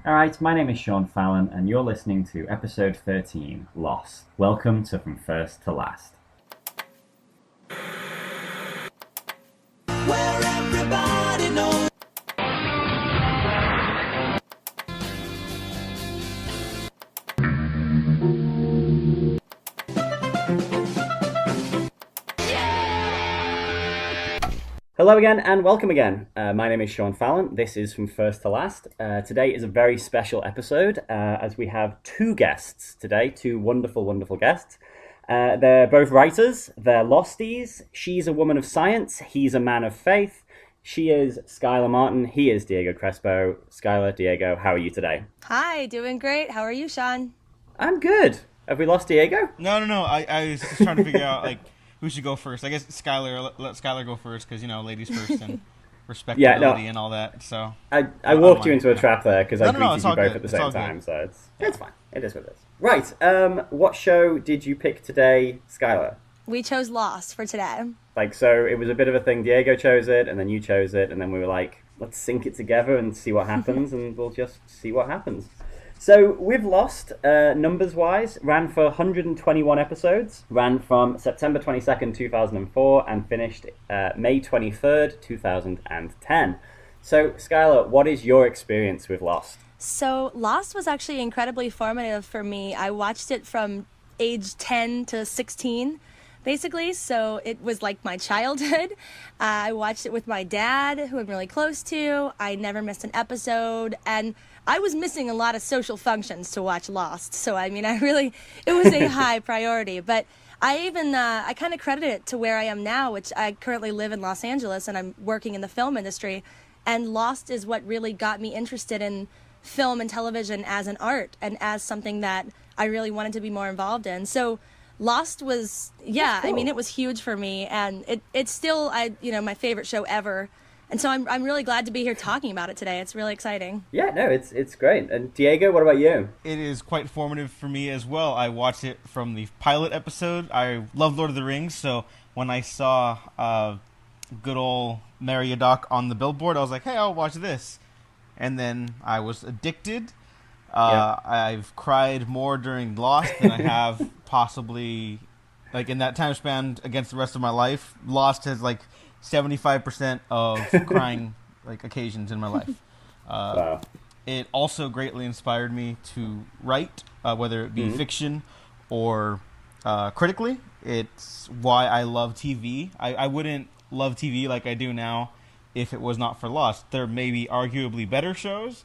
All right, my name is Sean Fallon, and you're listening to episode 13, Lost. Welcome to From First to Last. Where everybody knows. Hello again and welcome again. My name is Sean Fallon. This is From First to Last. Today is a very special episode as we have two guests today, two wonderful, wonderful guests. They're both writers. They're losties. She's a woman of science. He's a man of faith. She is Schyler Martin. He is Diego Crespo. Schyler, Diego, how are you today? Hi, doing great. How are you, Sean? I'm good. Have we lost Diego? No. I was just trying to figure out who should go first. I guess Schyler. Let Schyler go first because ladies first and respectability and all that. So I walked you into a trap there because I greeted you both good. at the same time. So it's fine. It is what it is. Right. What show did you pick today, Schyler? We chose Lost for today. So it was a bit of a thing. Diego chose it, and then you chose it, and then we were like, let's sync it together and see what happens, and we'll just see what happens. So we've Lost, numbers-wise, ran for 121 episodes, ran from September 22nd, 2004, and finished May 23rd, 2010. So, Schyler, what is your experience with Lost? So Lost was actually incredibly formative for me. I watched it from age 10 to 16, basically, so it was like my childhood. I watched it with my dad, who I'm really close to. I never missed an episode, and I was missing a lot of social functions to watch Lost, so it was a high priority. But I kind of credit it to where I am now, which I currently live in Los Angeles, and I'm working in the film industry. And Lost is what really got me interested in film and television as an art and as something that I really wanted to be more involved in. So Lost was, cool. It was huge for me, and it's still my favorite show ever. And so I'm really glad to be here talking about it today. It's really exciting. Yeah, no, it's great. And Diego, what about you? It is quite formative for me as well. I watched it from the pilot episode. I love Lord of the Rings, so when I saw good old Meriadoc on the billboard, I was like, hey, I'll watch this. And then I was addicted. I've cried more during Lost than I have possibly, in that time span against the rest of my life. Lost has, 75% of crying occasions in my life. Wow. It also greatly inspired me to write, whether it be fiction or critically. It's why I love TV. I wouldn't love TV like I do now if it was not for Lost. There may be arguably better shows,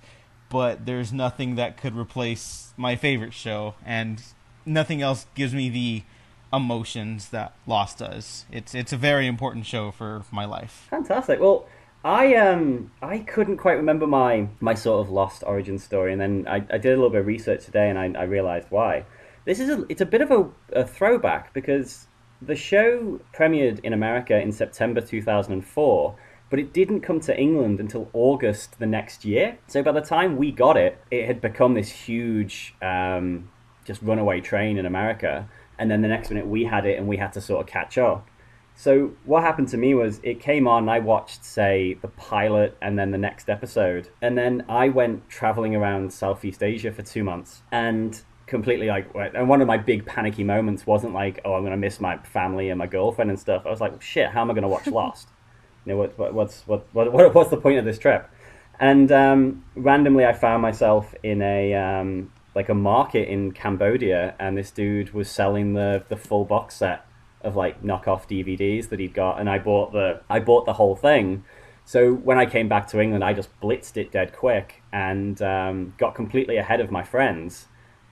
but there's nothing that could replace my favorite show, and nothing else gives me the emotions that Lost does. It's a very important show for my life. Fantastic. Well, I couldn't quite remember my sort of Lost origin story, and then I did a little bit of research today, and I realized why. It's a bit of a throwback because the show premiered in America in September 2004, but it didn't come to England until August the next year. So by the time we got it, it had become this huge just runaway train in America. And then the next minute we had it and we had to sort of catch up. So what happened to me was it came on, I watched, say, the pilot and then the next episode. And then I went traveling around Southeast Asia for 2 months and completely and one of my big panicky moments wasn't like, oh, I'm going to miss my family and my girlfriend and stuff. I was like, shit, how am I going to watch Lost? What's the point of this trip? And randomly I found myself in a market in Cambodia, and this dude was selling the full box set of knockoff DVDs that he'd got, and I bought the whole thing. So when I came back to England, I just blitzed it dead quick and got completely ahead of my friends,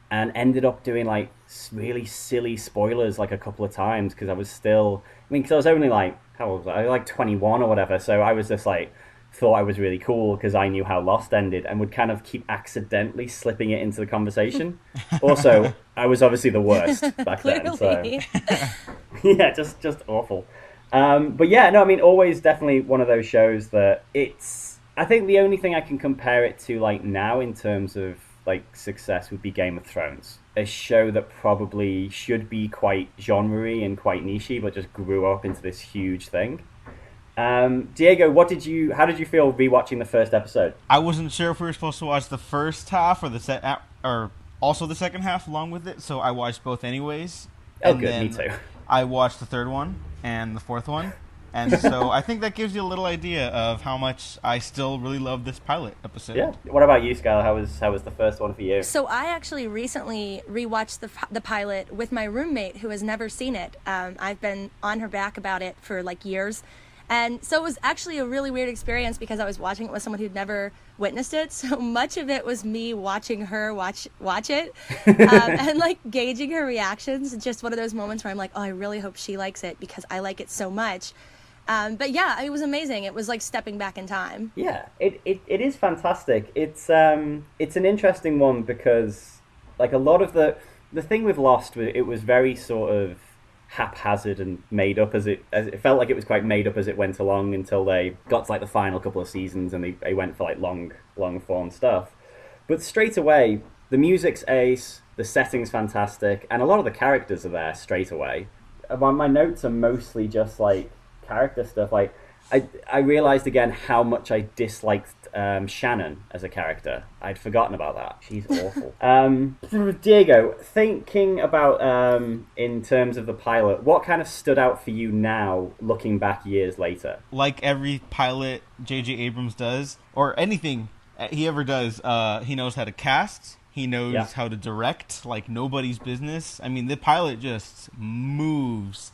and ended up doing really silly spoilers a couple of times because I was still, because I was only how old was I? 21 or whatever. So I was just thought I was really cool because I knew how Lost ended and would kind of keep accidentally slipping it into the conversation. Also, I was obviously the worst back then. So yeah, just awful. But yeah, no, always definitely one of those shows that I think the only thing I can compare it to now in terms of success would be Game of Thrones. A show that probably should be quite genre-y and quite niche-y, but just grew up into this huge thing. Diego, how did you feel rewatching the first episode? I wasn't sure if we were supposed to watch the first half or or also the second half along with it, so I watched both anyways, Oh, and good, me then too. I watched the third one and the fourth one, and so I think that gives you a little idea of how much I still really love this pilot episode. Yeah. What about you, Skylar? How was the first one for you? So I actually recently rewatched the pilot with my roommate who has never seen it. I've been on her back about it for like years. And so it was actually a really weird experience because I was watching it with someone who'd never witnessed it. So much of it was me watching her watch it, and like gauging her reactions. It's just one of those moments where I'm like, oh, I really hope she likes it because I like it so much. But yeah, it was amazing. It was like stepping back in time. Yeah, it is fantastic. It's an interesting one because like a lot of the thing with Lost, it was very sort of haphazard and made up as it felt like it was quite made up as it went along until they got to like the final couple of seasons and they went for like long form stuff. But straight away, the music's ace, the setting's fantastic, and a lot of the characters are there straight away. My notes are mostly just like character stuff. Like I realized again how much I disliked Shannon as a character. I'd forgotten about that. She's awful. Diego, thinking about in terms of the pilot, what kind of stood out for you now, looking back years later? Like every pilot J.J. Abrams does, or anything he ever does, he knows how to cast. He knows how to direct like nobody's business. I mean, the pilot just moves.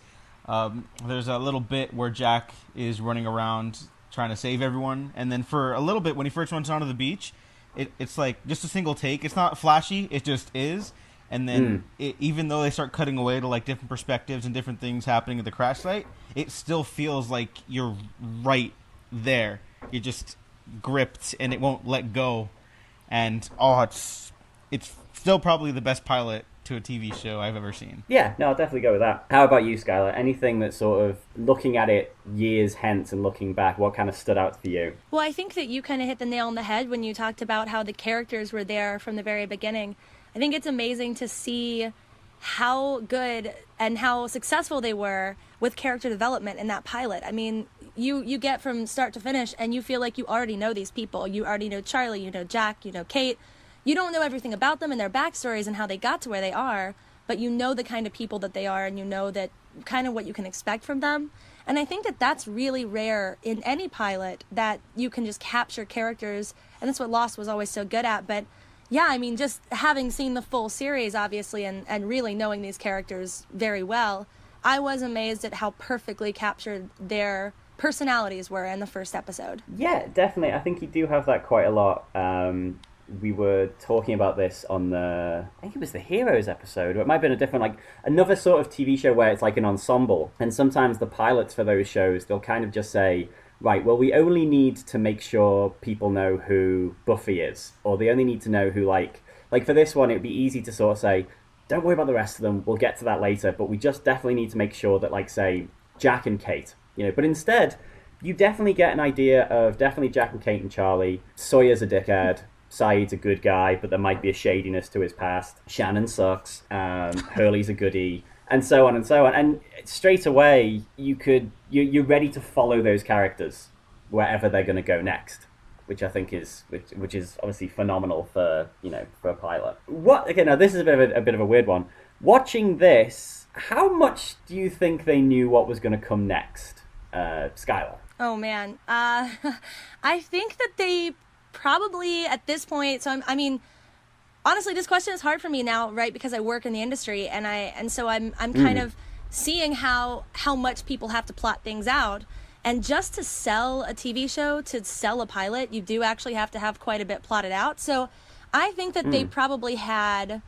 There's a little bit where Jack is running around trying to save everyone, and then for a little bit when he first runs onto the beach, it's like just a single take. It's not flashy, it just is. And then even though they start cutting away to like different perspectives and different things happening at the crash site, it still feels like you're right there. You're just gripped and it won't let go. And it's still probably the best pilot to a TV show I've ever seen. Yeah, no, I'll definitely go with that. How about you, Skylar? Anything that sort of, looking at it years hence and looking back, what kind of stood out for you? Well, I think that you kind of hit the nail on the head when you talked about how the characters were there from the very beginning. I think it's amazing to see how good and how successful they were with character development in that pilot. I mean, you get from start to finish and you feel like you already know these people. You already know Charlie, you know Jack, you know Kate. You don't know everything about them and their backstories and how they got to where they are, but you know the kind of people that they are and you know that kind of what you can expect from them. And I think that that's really rare in any pilot, that you can just capture characters, and that's what Lost was always so good at. But yeah, I mean, just having seen the full series, obviously, and really knowing these characters very well, I was amazed at how perfectly captured their personalities were in the first episode. Yeah, definitely. I think you do have that quite a lot. We were talking about this on I think it was the Heroes episode, or it might have been a different, like another sort of TV show where it's like an ensemble. And sometimes the pilots for those shows, they'll kind of just say, right, well, we only need to make sure people know who Buffy is, or they only need to know who, like for this one, it would be easy to sort of say, don't worry about the rest of them, we'll get to that later, but we just definitely need to make sure that, like, say, Jack and Kate, but instead, you definitely get an idea of definitely Jack and Kate and Charlie. Sawyer's a dickhead. Saeed's a good guy, but there might be a shadiness to his past. Shannon sucks. Hurley's a goodie, and so on and so on. And straight away, you're ready to follow those characters wherever they're going to go next, which I think is which is obviously phenomenal for a pilot. Okay, now this is a bit of a weird one. Watching this, how much do you think they knew what was going to come next, Schyler? Oh man, I think that they probably at this point, I mean, honestly, this question is hard for me now, right? Because I work in the industry and so I'm kind of seeing how much people have to plot things out. And just to sell a TV show, to sell a pilot, you do actually have to have quite a bit plotted out. So I think that they probably had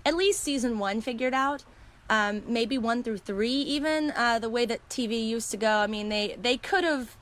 at least season 1 figured out. Maybe 1 through 3 even, the way that TV used to go. I mean, they could have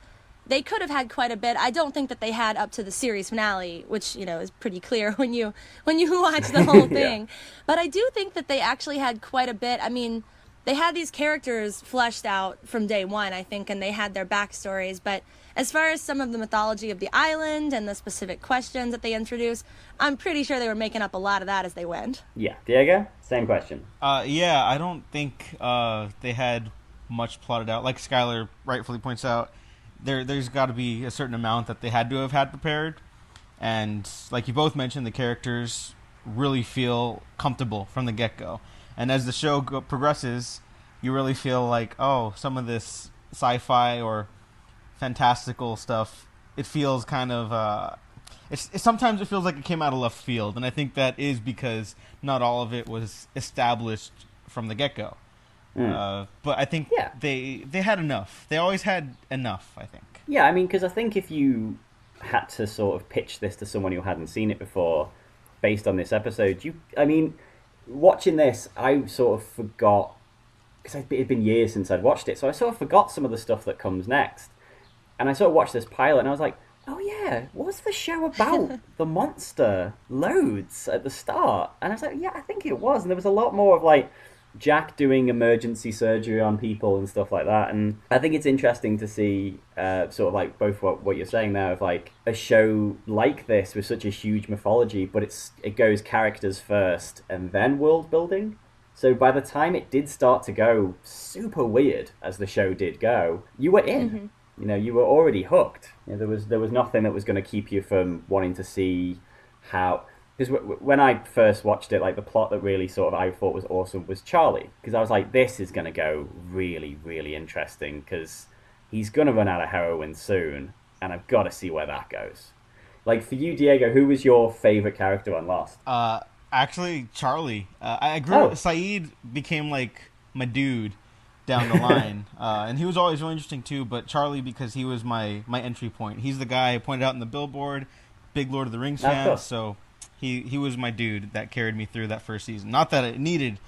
had quite a bit. I don't think that they had up to the series finale, which, is pretty clear when you watch the whole thing. Yeah. But I do think that they actually had quite a bit. I mean, they had these characters fleshed out from day one, I think, and they had their backstories. But as far as some of the mythology of the island and the specific questions that they introduced, I'm pretty sure they were making up a lot of that as they went. Yeah. Diego, same question. Yeah, I don't think they had much plotted out. Like Schyler rightfully points out, there's got to be a certain amount that they had to have had prepared, and like you both mentioned, the characters really feel comfortable from the get go, and as the show progresses, you really feel like, oh, some of this sci-fi or fantastical stuff, it feels kind of sometimes it feels like it came out of left field, and I think that is because not all of it was established from the get go. But I think Yeah. they had enough. They always had enough, I think. Yeah, I mean, because I think if you had to sort of pitch this to someone who hadn't seen it before, based on this episode, I mean, watching this, I sort of forgot, because it had been years since I'd watched it, so I sort of forgot some of the stuff that comes next. And I sort of watched this pilot, and I was like, oh yeah, what's the show about the monster loads at the start? And I was like, yeah, I think it was. And there was a lot more of like Jack doing emergency surgery on people and stuff like that. And I think it's interesting to see sort of like both what you're saying there of like a show like this with such a huge mythology, but it goes characters first and then world building. So by the time it did start to go super weird, as the show did go, you were in. Mm-hmm. You know, you were already hooked. You know, there was nothing that was going to keep you from wanting to see how. Because when I first watched it, like the plot that really sort of I thought was awesome was Charlie. Because I was like, this is going to go really, really interesting. Because he's going to run out of heroin soon, and I've got to see where that goes. Like for you, Diego, who was your favorite character on Lost? Actually, Charlie. I grew up. Saeed became like my dude down the line, and he was always really interesting too. But Charlie, because he was my entry point. He's the guy I pointed out in the billboard, big Lord of the Rings fan. So he was my dude that carried me through that first season. Not that it needed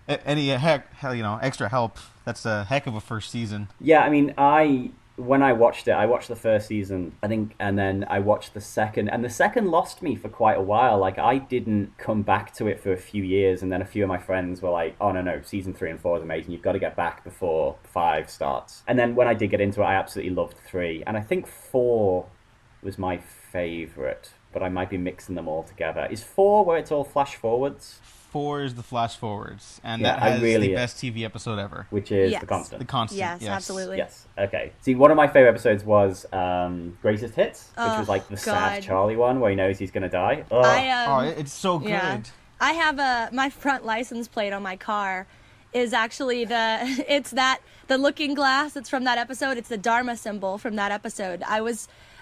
any extra help. That's a heck of a first season. Yeah, I mean, when I watched it, I watched the first season, I think, and then I watched the second, and the second lost me for quite a while. Like, I didn't come back to it for a few years, and then a few of my friends were like, oh, no, season 3 and 4 is amazing, you've got to get back before 5 starts. And then when I did get into it, I absolutely loved 3, and I think 4 was my favourite, but I might be mixing them all together. Is 4 where it's all flash forwards? 4 is the flash forwards, and that has the best TV episode ever. Which is The Constant. The Constant, yes. Absolutely. Yes, okay. See, one of my favourite episodes was Greatest Hits, which was like the sad Charlie one, where he knows he's going to die. It's so good. Yeah. I have my front license plate on my car is actually the looking glass that's from that episode. It's the Dharma symbol from that episode.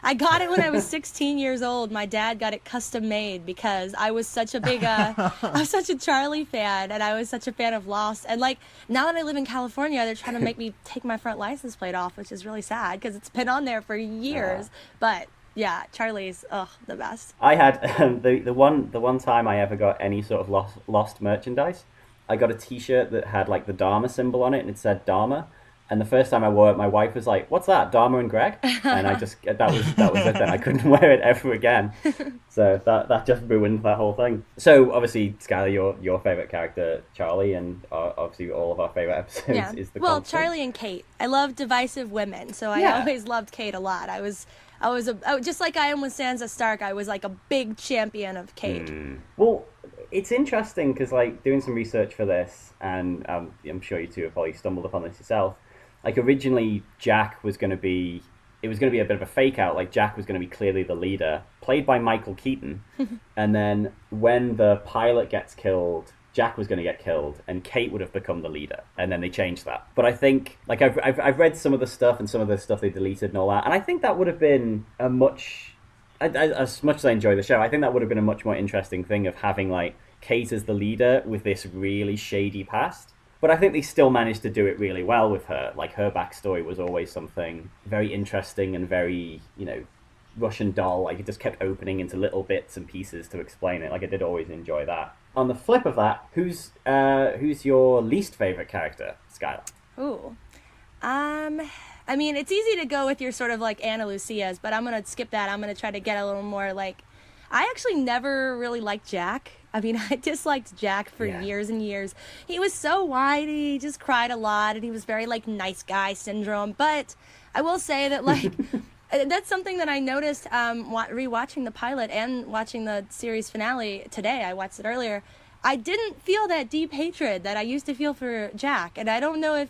I got it when I was 16 years old. My dad got it custom made because I was such a big, I was such a Charlie fan, and I was such a fan of Lost. And like now that I live in California, they're trying to make me take my front license plate off, which is really sad because it's been on there for years. But yeah, Charlie's the best. I had the one time I ever got any sort of Lost merchandise. I got a T-shirt that had like the Dharma symbol on it, and it said Dharma. And the first time I wore it, my wife was like, "What's that, Dharma and Greg?" And I just that was it. Then I couldn't wear it ever again. So that just ruined that whole thing. So obviously, Schyler, your favorite character, Charlie, and obviously all of our favorite episodes is the Constant. Charlie and Kate. I love divisive women, so I always loved Kate a lot. I was just like I am with Sansa Stark. I was like a big champion of Kate. Well, it's interesting because like doing some research for this, and I'm sure you two have probably stumbled upon this yourself. Like originally, Jack was going to be a bit of a fake out. Like Jack was going to be clearly the leader, played by Michael Keaton. And then when the pilot gets killed, Jack was going to get killed, and Kate would have become the leader. And then they changed that. But I think, like I've read some of the stuff and some of the stuff they deleted and all that, and I think that would have been as much as I enjoy the show, I think that would have been a much more interesting thing of having like Kate as the leader with this really shady past. But I think they still managed to do it really well with her. Like, her backstory was always something very interesting and very, Russian doll. Like, it just kept opening into little bits and pieces to explain it. Like, I did always enjoy that. On the flip of that, who's your least favorite character, Schyler? Ooh. I mean, it's easy to go with your sort of, like, Ana Lucia's, but I'm going to skip that. I'm going to try to get a little more, like... I actually never really liked Jack. I mean, I disliked Jack for years and years. He was so whiny, he just cried a lot, and he was very, like, nice guy syndrome. But I will say that, like, that's something that I noticed rewatching the pilot and watching the series finale today. I watched it earlier. I didn't feel that deep hatred that I used to feel for Jack. And I don't know if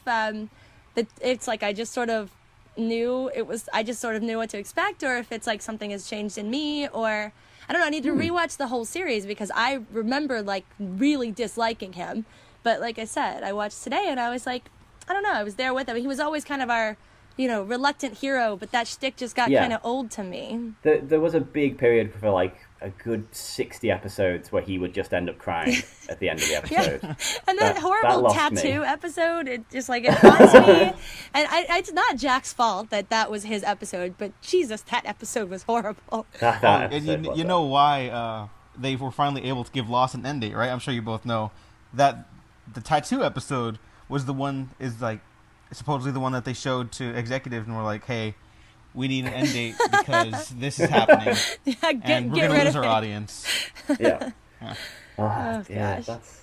it's like I just sort of knew it was, I just sort of knew what to expect, or if it's like something has changed in me, or I don't know, I need to rewatch the whole series because I remember like really disliking him. But like I said, I watched today and I was like, I don't know, I was there with him. He was always kind of our, reluctant hero, but that shtick just got kind of old to me. There was a big period for like a good 60 episodes where he would just end up crying at the end of the episode. And that horrible tattoo me. episode, it just like, it haunts me. And it's not Jack's fault that was his episode, but Jesus, that episode was horrible. And you know why they were finally able to give Lost an end date, right? I'm sure you both know that the tattoo episode was supposedly the one that they showed to executives and were like, hey, we need an end date because this is happening, and we're going to lose our audience. Yeah. Gosh. That's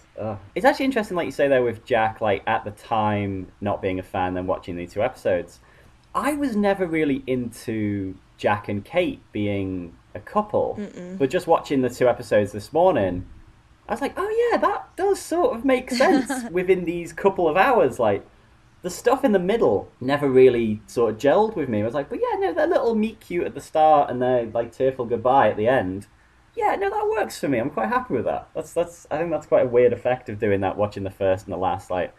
it's actually interesting, like you say there with Jack, like at the time not being a fan, then watching these 2 episodes. I was never really into Jack and Kate being a couple, but just watching the 2 episodes this morning, I was like, oh yeah, that does sort of make sense within these couple of hours. Like, the stuff in the middle never really sort of gelled with me. I was like, but yeah, no, they're little meet cute at the start and they're like tearful goodbye at the end. Yeah, no, that works for me. I'm quite happy with that. That's I think that's quite a weird effect of doing that, watching the first and the last, like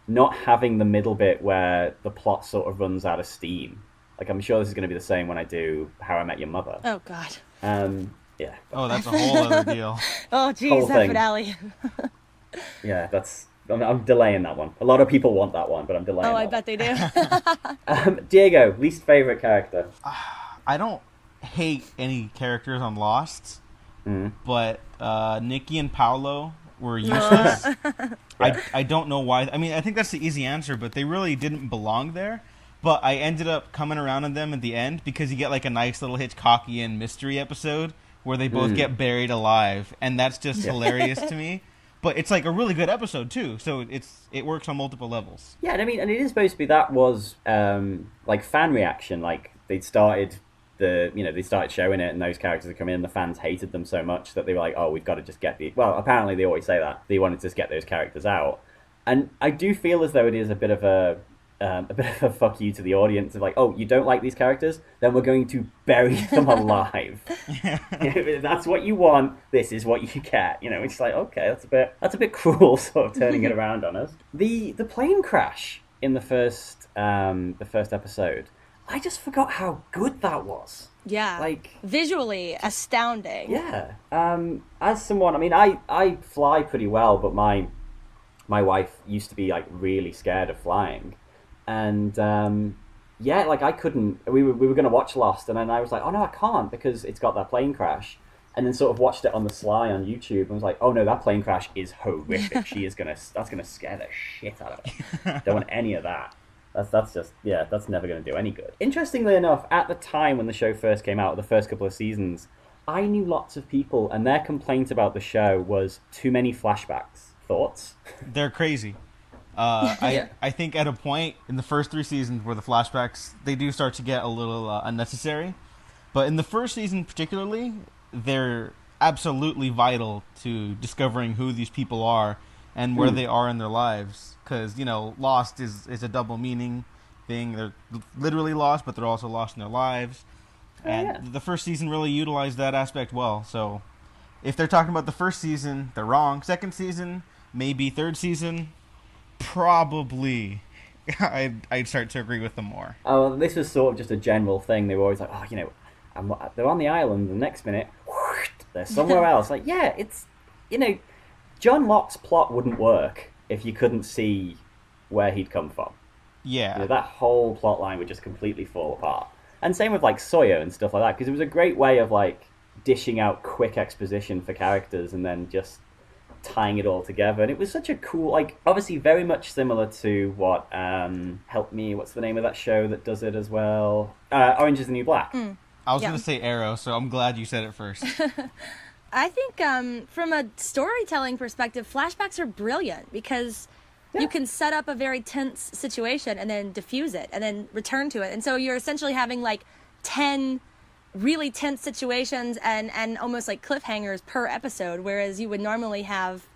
not having the middle bit where the plot sort of runs out of steam. Like, I'm sure this is going to be the same when I do How I Met Your Mother. Oh God. Yeah. Oh, that's a whole other deal. Oh, geez, that finale. Yeah, I'm delaying that one. A lot of people want that one, but I'm delaying. Oh, I bet they do. Diego, least favorite character. I don't hate any characters on Lost, but Nikki and Paolo were useless. I don't know why. I mean, I think that's the easy answer, but they really didn't belong there. But I ended up coming around on them at the end because you get like a nice little Hitchcockian mystery episode where they both get buried alive, and that's just hilarious to me. But it's like a really good episode too, so it works on multiple levels. Yeah, and I mean, and it is supposed to be, that was like fan reaction. Like they started showing it, and those characters are coming in. The fans hated them so much that they were like, "Oh, we've got to just get the." Well, apparently they always say that they wanted to just get those characters out, and I do feel as though it is a bit of a fuck you to the audience of like, oh, you don't like these characters? Then we're going to bury them alive. If that's what you want, this is what you get. It's like, okay, that's a bit cruel, sort of turning it around on us. The plane crash in the first episode, I just forgot how good that was. Yeah, like visually astounding. Yeah. As someone, I mean, I fly pretty well, but my wife used to be like really scared of flying. And like I couldn't. We were going to watch Lost, and then I was like, oh no, I can't because it's got that plane crash. And then sort of watched it on the sly on YouTube, and was like, oh no, that plane crash is horrific. That's gonna scare the shit out of her. Don't want any of that. That's just that's never going to do any good. Interestingly enough, at the time when the show first came out, the first couple of seasons, I knew lots of people, and their complaint about the show was too many flashbacks. Thoughts? They're crazy. I think at a point in the first 3 seasons where the flashbacks, they do start to get a little unnecessary. But in the first season particularly, they're absolutely vital to discovering who these people are and where they are in their lives. Because, Lost is a double meaning thing. They're literally lost, but they're also lost in their lives. And the first season really utilized that aspect well. So if they're talking about the first season, they're wrong. Second season, maybe third season, probably I'd start to agree with them more. Oh, this was sort of just a general thing. They were always like, they're on the island. The next minute, they're somewhere else. Like, yeah, it's, John Locke's plot wouldn't work if you couldn't see where he'd come from. Yeah. That whole plot line would just completely fall apart. And same with, like, Sawyer and stuff like that, because it was a great way of, like, dishing out quick exposition for characters and then just tying it all together. And it was such a cool, like, obviously very much similar to what, help me, what's the name of that show that does it as well? Orange is the New Black. I was going to say Arrow, so I'm glad you said it first. I think from a storytelling perspective, flashbacks are brilliant because you can set up a very tense situation and then diffuse it and then return to it. And so you're essentially having like 10 really tense situations and almost like cliffhangers per episode, whereas you would normally have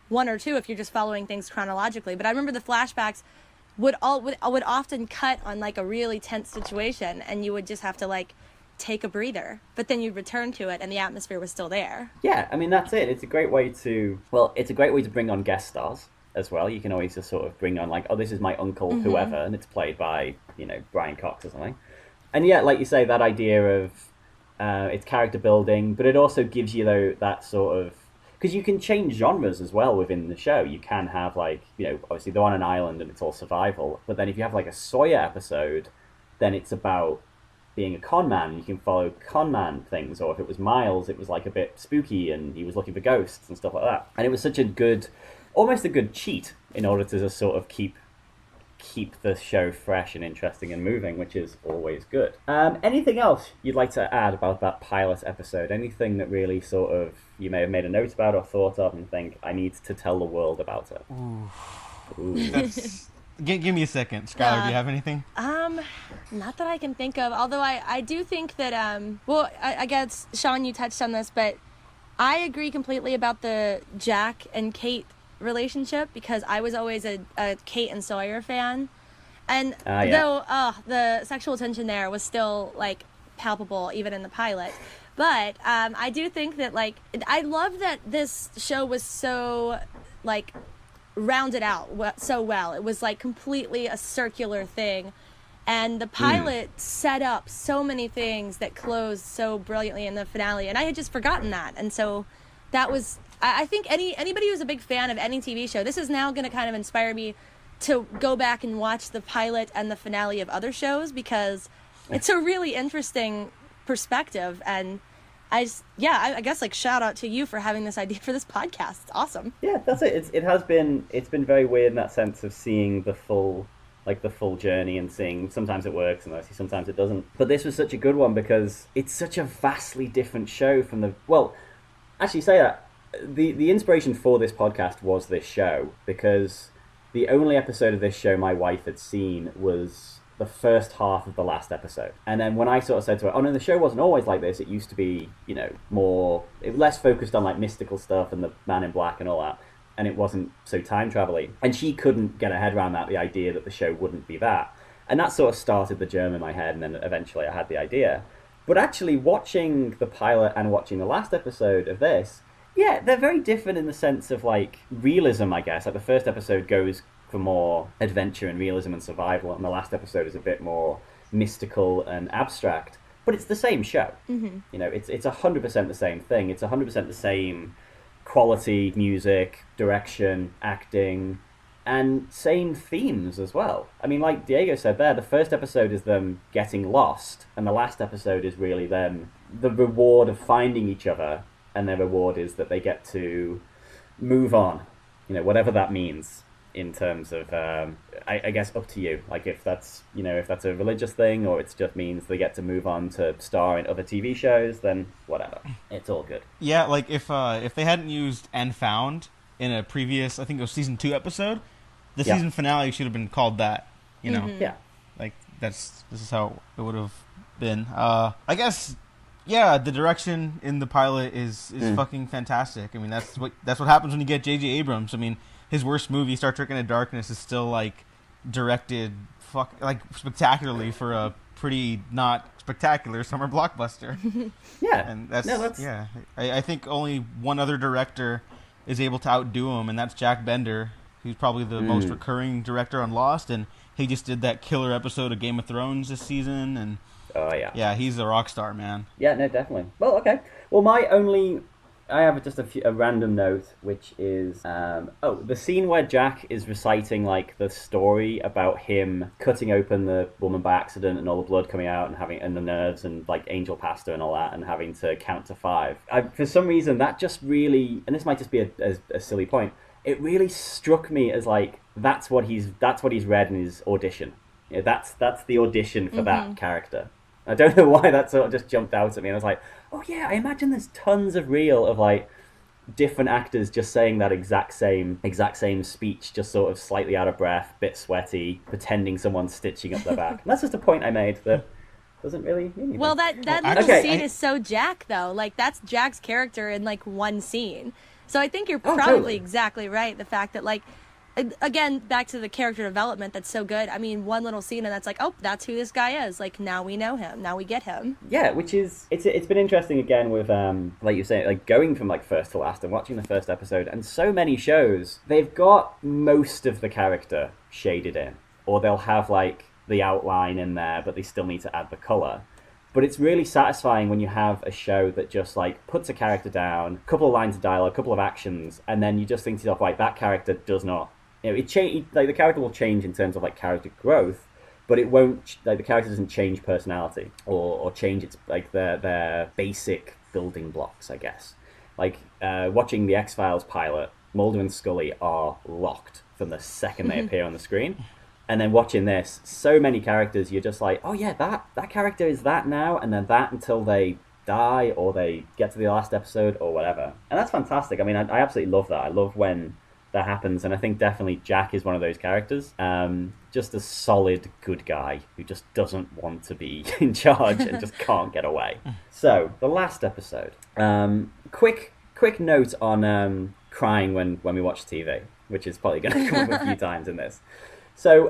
1 or 2 if you're just following things chronologically. But I remember the flashbacks would often cut on like a really tense situation, and you would just have to like take a breather, but then you'd return to it and the atmosphere was still there. Yeah, I mean that's it. It's a great way to it's a great way to bring on guest stars as well. You can always just sort of bring on like, oh, this is my uncle whoever, and it's played by Brian Cox or something. And yeah, like you say, that idea of it's character building, but it also gives you though that sort of, because you can change genres as well within the show. You can have like obviously they're on an island and it's all survival, but then if you have like a Sawyer episode, then it's about being a con man. You can follow con man things, or if it was Miles, it was like a bit spooky and he was looking for ghosts and stuff like that. And it was such a good, almost a good cheat in order to just sort of keep the show fresh and interesting and moving, which is always good. Anything else you'd like to add about that pilot episode? Anything that really sort of you may have made a note about or thought of and think, I need to tell the world about it? Ooh. Give me a second. Schyler, do you have anything? Not that I can think of, although I do think that, I guess, Sean, you touched on this, but I agree completely about the Jack and Kate relationship, because I was always a Kate and Sawyer fan. And though the sexual tension there was still, like, palpable even in the pilot. But I do think that, like, I love that this show was so, like, rounded out so well. It was like completely a circular thing, and the pilot set up so many things that closed so brilliantly in the finale, and I had just forgotten that. And so that was, I think anybody who's a big fan of any TV show, this is now going to kind of inspire me to go back and watch the pilot and the finale of other shows, because it's a really interesting perspective. And I guess like shout out to you for having this idea for this podcast. It's awesome. Yeah, that's it. It's been very weird in that sense of seeing the full journey and seeing sometimes it works and sometimes it doesn't. But this was such a good one because it's such a vastly different show from actually say that the inspiration for this podcast was this show, because the only episode of this show my wife had seen was the first half of the last episode. And then when I sort of said to her, oh no, the show wasn't always like this, it used to be, less focused on like mystical stuff and the Man in Black and all that, and it wasn't so time travel-y. And she couldn't get her head around that, the idea that the show wouldn't be that. And that sort of started the germ in my head, and then eventually I had the idea. But actually watching the pilot and watching the last episode of this, yeah, they're very different in the sense of like realism, I guess. Like the first episode goes for more adventure and realism and survival, and the last episode is a bit more mystical and abstract, but it's the same show. It's 100% the same thing. It's 100% the same quality, music, direction, acting, and same themes as well. I mean, like Diego said there, the first episode is them getting lost, and the last episode is really them, the reward of finding each other, and their reward is that they get to move on, whatever that means. In terms of, I guess up to you. Like if that's a religious thing, or it just means they get to move on to star in other TV shows, then whatever. It's all good. Yeah, like if they hadn't used "and found" in a previous, I think it was season 2 episode, the season finale should have been called that. Yeah. Like this is how it would have been. I guess. Yeah, the direction in the pilot is fucking fantastic. I mean, that's what happens when you get J.J. Abrams. I mean, his worst movie, Star Trek Into Darkness, is still like directed spectacularly for a pretty not spectacular summer blockbuster. Yeah, and that's yeah. I think only one other director is able to outdo him, and that's Jack Bender, who's probably the most recurring director on Lost, and he just did that killer episode of Game of Thrones this season, and yeah, he's a rock star, man. Yeah, no, definitely. Well, okay. Well, I have just a random note, which is the scene where Jack is reciting like the story about him cutting open the woman by accident and all the blood coming out and the nerves and like angel pasta and all that, and having to count to 5. For some reason, that just really, and this might just be a silly point, it really struck me as like that's what he's read in his audition. That's the audition for that character. I don't know why that sort of just jumped out at me. And I was like, oh yeah, I imagine there's tons of reel of like different actors just saying that exact same speech, just sort of slightly out of breath, bit sweaty, pretending someone's stitching up their back. And that's just a point I made that doesn't really mean anything. Well, that little scene is so Jack, though. Like, that's Jack's character in like one scene. So I think you're probably exactly right. The fact that like again, back to the character development that's so good. I mean, one little scene and that's like, oh, that's who this guy is. Like, now we know him. Now we get him. Yeah, which is it's been interesting again with like you say, like going from like first to last and watching the first episode, and so many shows they've got most of the character shaded in, or they'll have like the outline in there, but they still need to add the color. But it's really satisfying when you have a show that just like puts a character down, a couple of lines of dialogue, a couple of actions, and then you just think to yourself, like, that character does not, like the character will change in terms of like character growth, but it won't, like the character doesn't change personality or change its like their basic building blocks, I guess. Like watching the X-Files pilot, Mulder and Scully are locked from the second they appear on the screen. And then watching this, so many characters, you're just like, oh yeah, that character is that now, and then that until they die or they get to the last episode or whatever. And that's fantastic. I mean, I absolutely love that. I love when that happens, and I think definitely Jack is one of those characters. Just a solid good guy who just doesn't want to be in charge and just can't get away. So, the last episode. Quick note on crying when we watch TV, which is probably going to come up a few times in this. So,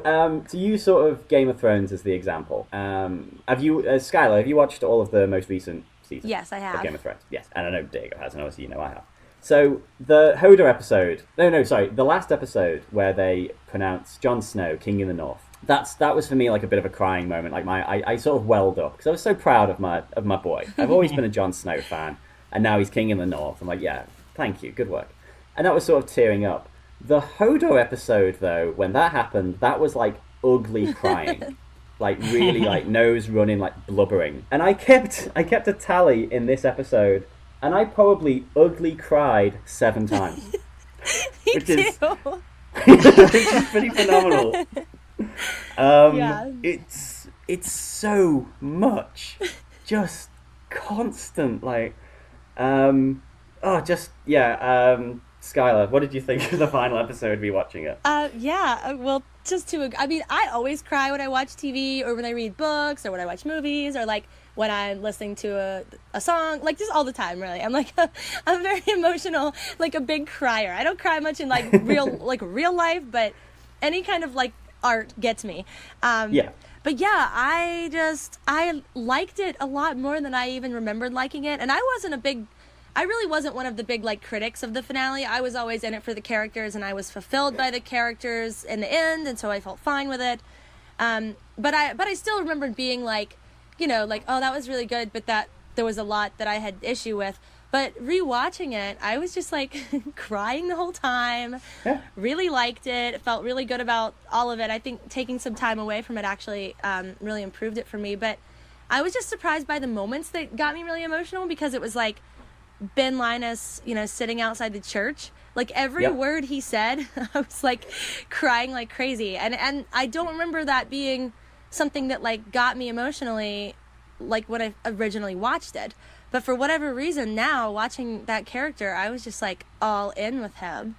to use sort of Game of Thrones as the example, have you, Schyler, have you watched all of the most recent seasons? Yes, I have. Of Game of Thrones? Yes, and I know Diego has, and obviously you know I have. So, the Hodor episode, the last episode where they pronounce Jon Snow King in the North, that was for me like a bit of a crying moment. Like I sort of welled up, because I was so proud of my boy. I've always been a Jon Snow fan, and now he's King in the North. I'm like, yeah, thank you, good work. And that was sort of tearing up. The Hodor episode, though, when that happened, that was like ugly crying, like really like nose running, like blubbering. And I kept a tally in this episode, and I probably ugly cried 7 times, which is pretty phenomenal. Yeah. It's so much, just constant, like, Schyler, what did you think of the final episode rewatching it? Well, I mean, I always cry when I watch TV or when I read books or when I watch movies or like when I'm listening to a song, like just all the time, really. I'm like, I'm very emotional, like a big crier. I don't cry much in like real life, but any kind of like art gets me. Yeah. But yeah, I liked it a lot more than I even remembered liking it. And I really wasn't one of the big like critics of the finale. I was always in it for the characters, and I was fulfilled by the characters in the end, and so I felt fine with it. But I still remembered being like, like, oh, that was really good, but that there was a lot that I had issue with. But rewatching it, I was just like crying the whole time. Yeah. Really liked it. Felt really good about all of it. I think taking some time away from it actually really improved it for me. But I was just surprised by the moments that got me really emotional, because it was like Ben Linus, sitting outside the church. Like every word he said, I was like crying like crazy. And I don't remember that being something that like got me emotionally like when I originally watched it. But for whatever reason now, watching that character, I was just like all in with him.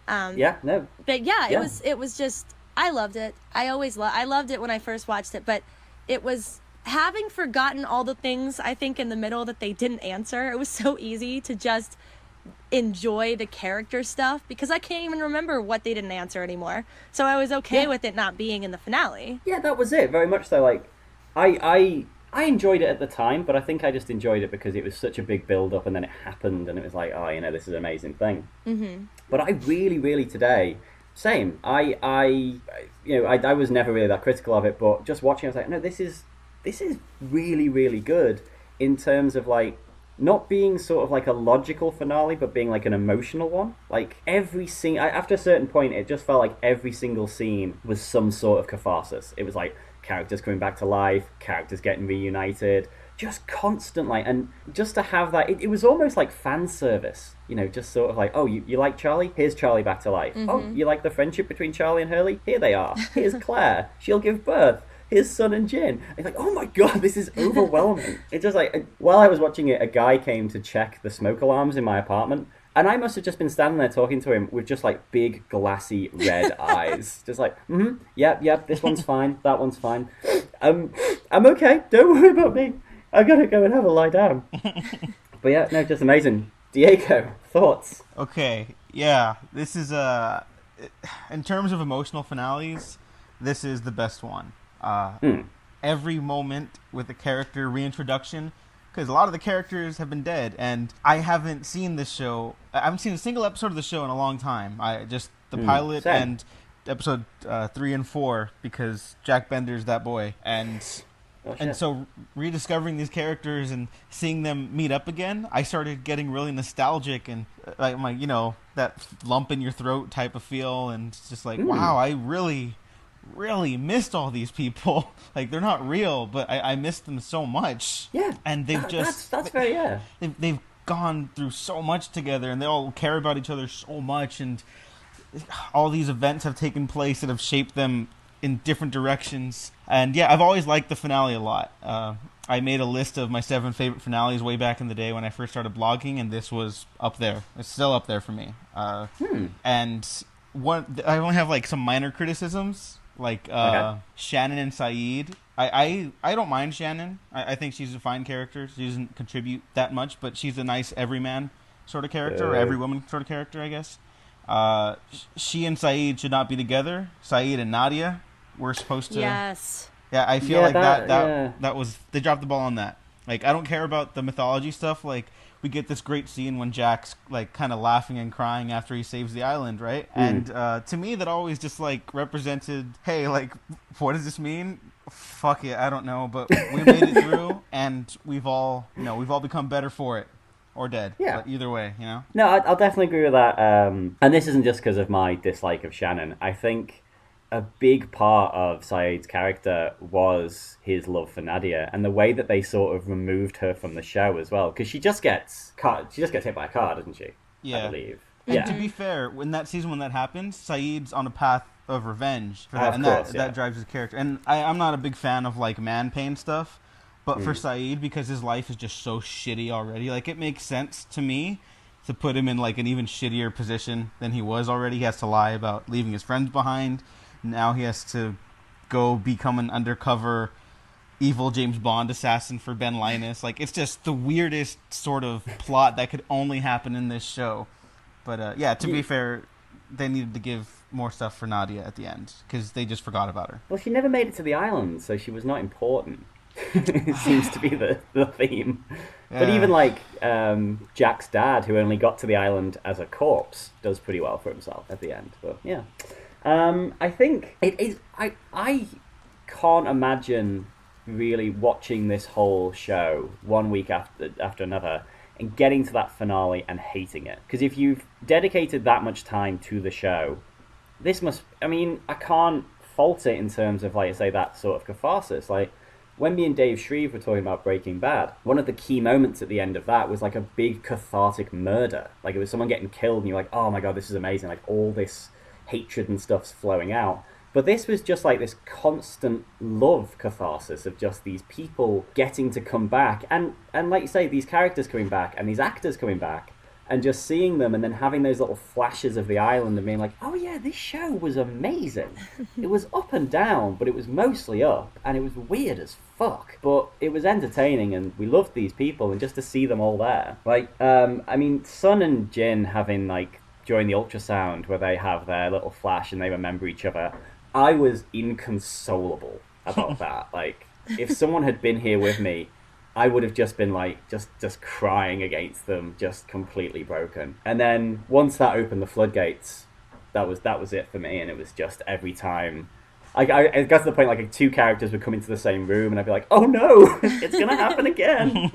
But yeah, it was just, I loved it. I loved it when I first watched it, but it was having forgotten all the things I think in the middle that they didn't answer. It was so easy to just enjoy the character stuff because I can't even remember what they didn't answer anymore. So I was okay with it not being in the finale. Yeah, that was it. Very much so. Like, I enjoyed it at the time, but I think I just enjoyed it because it was such a big build-up, and then it happened, and it was like, oh, this is an amazing thing. Mm-hmm. But I really today, same. I was never really that critical of it, but just watching, I was like, no, this is really good in terms of like not being sort of like a logical finale, but being like an emotional one. Like every scene, after a certain point, it just felt like every single scene was some sort of catharsis. It was like characters coming back to life, characters getting reunited, just constant like, and just to have that, it was almost like fan service, just sort of like, oh, you like Charlie? Here's Charlie back to life. Mm-hmm. Oh, you like the friendship between Charlie and Hurley? Here they are. Here's Claire. She'll give birth. His son and Jin. It's like, oh my god, this is overwhelming. It's just like, while I was watching it, a guy came to check the smoke alarms in my apartment, and I must have just been standing there talking to him with just like big glassy red eyes, just like, yep, this one's fine, that one's fine. I'm okay. Don't worry about me. I gotta go and have a lie down. But yeah, no, just amazing. Diego, thoughts? Okay, yeah, this is in terms of emotional finales, this is the best one. Hmm. Every moment with the character reintroduction, because a lot of the characters have been dead, and I haven't seen this show. I haven't seen a single episode of the show in a long time. I just the pilot Same. and episode 3 and 4 because Jack Bender's that boy, Oh and shit. so rediscovering these characters and seeing them meet up again, I started getting really nostalgic and like my that lump in your throat type of feel, and it's just like Hmm. wow, I really missed all these people. Like they're not real, but I missed them so much. Yeah. And they've That's very yeah. they've gone through so much together, and they all care about each other so much, and all these events have taken place that have shaped them in different directions. And yeah, I've always liked the finale a lot. I made a list of my 7 favorite finales way back in the day when I first started blogging, and this was up there. It's still up there for me. And I only have like some minor criticisms, like Okay. Shannon and Saeed. I don't mind Shannon. I think she's a fine character. She doesn't contribute that much, but she's a nice everyman sort of character, or every woman sort of character, I guess. She and Saeed should not be together. Saeed and Nadia were supposed to. Yes. Yeah, I feel Yeah, like that- that yeah. that was they dropped the ball on that. Like I don't care about the mythology stuff. Like we get this great scene when Jack's like kind of laughing and crying after he saves the island, right? And to me, that always just like represented, hey, like what does this mean? Fuck it, I don't know, but we made it through, and we've all become better for it, or dead. Yeah. But either way, No, I'll definitely agree with that. And this isn't just because of my dislike of Shannon. I think a big part of Saeed's character was his love for Nadia and the way that they sort of removed her from the show as well. Because she just gets hit by a car, doesn't she? Yeah. I believe. And Yeah. to be fair, in that season when that happens, Saeed's on a path of revenge for that, Of and course, that drives his character. And I'm not a big fan of like man pain stuff, but for Saeed, because his life is just so shitty already, like it makes sense to me to put him in like an even shittier position than he was already. He has to lie about leaving his friends behind. Now he has to go become an undercover evil James Bond assassin for Ben Linus. Like it's just the weirdest sort of plot that could only happen in this show. But yeah, to be fair, they needed to give more stuff for Nadia at the end because they just forgot about her. Well, she never made it to the island, so she was not important. It seems to be the theme. But Yeah. even like Jack's dad, who only got to the island as a corpse, does pretty well for himself at the end. But yeah, I think it is. I can't imagine really watching this whole show one week after another and getting to that finale and hating it. Because if you've dedicated that much time to the show, this must. I mean, I can't fault it in terms of, like I say, that sort of catharsis. Like when me and Dave Shreve were talking about Breaking Bad, one of the key moments at the end of that was like a big cathartic murder. Like it was someone getting killed, and you're like, oh my god, this is amazing. Like all this hatred and stuff's flowing out. But this was just like this constant love catharsis of just these people getting to come back, and like you say, these characters coming back and these actors coming back, and just seeing them and then having those little flashes of the island and being like, oh yeah, this show was amazing. It was up and down, but it was mostly up, and it was weird as fuck, but it was entertaining, and we loved these people, and just to see them all there. Like, I mean, Sun and Jin having, like, during the ultrasound where they have their little flash and they remember each other, I was inconsolable about that. Like, if someone had been here with me, I would have just been like, just crying against them, just completely broken. And then once that opened the floodgates, that was it for me. And it was just every time, I got to the point like 2 characters would come into the same room, and I'd be like, oh no, it's gonna happen again.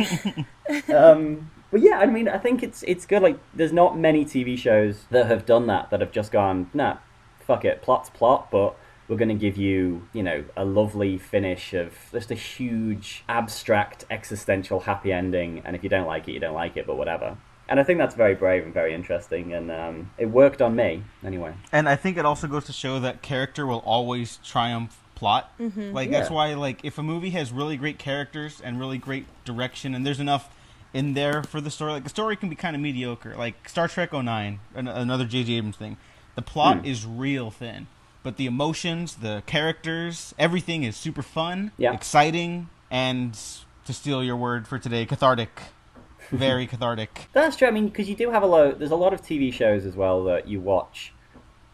But yeah, I mean, I think it's good. Like, there's not many TV shows that have done that have just gone, nah, fuck it, plot's plot, but we're going to give you, a lovely finish of just a huge, abstract, existential happy ending, and if you don't like it, you don't like it, but whatever. And I think that's very brave and very interesting, and it worked on me, anyway. And I think it also goes to show that character will always triumph plot. Like, that's Yeah. why, like, if a movie has really great characters and really great direction, and there's enough in there for the story, like, the story can be kind of mediocre. Like, Star Trek '09, another J.J. Abrams thing. The plot is real thin. But the emotions, the characters, everything is super fun, exciting, and, to steal your word for today, cathartic. Very cathartic. That's true. I mean, because you do have there's a lot of TV shows as well that you watch,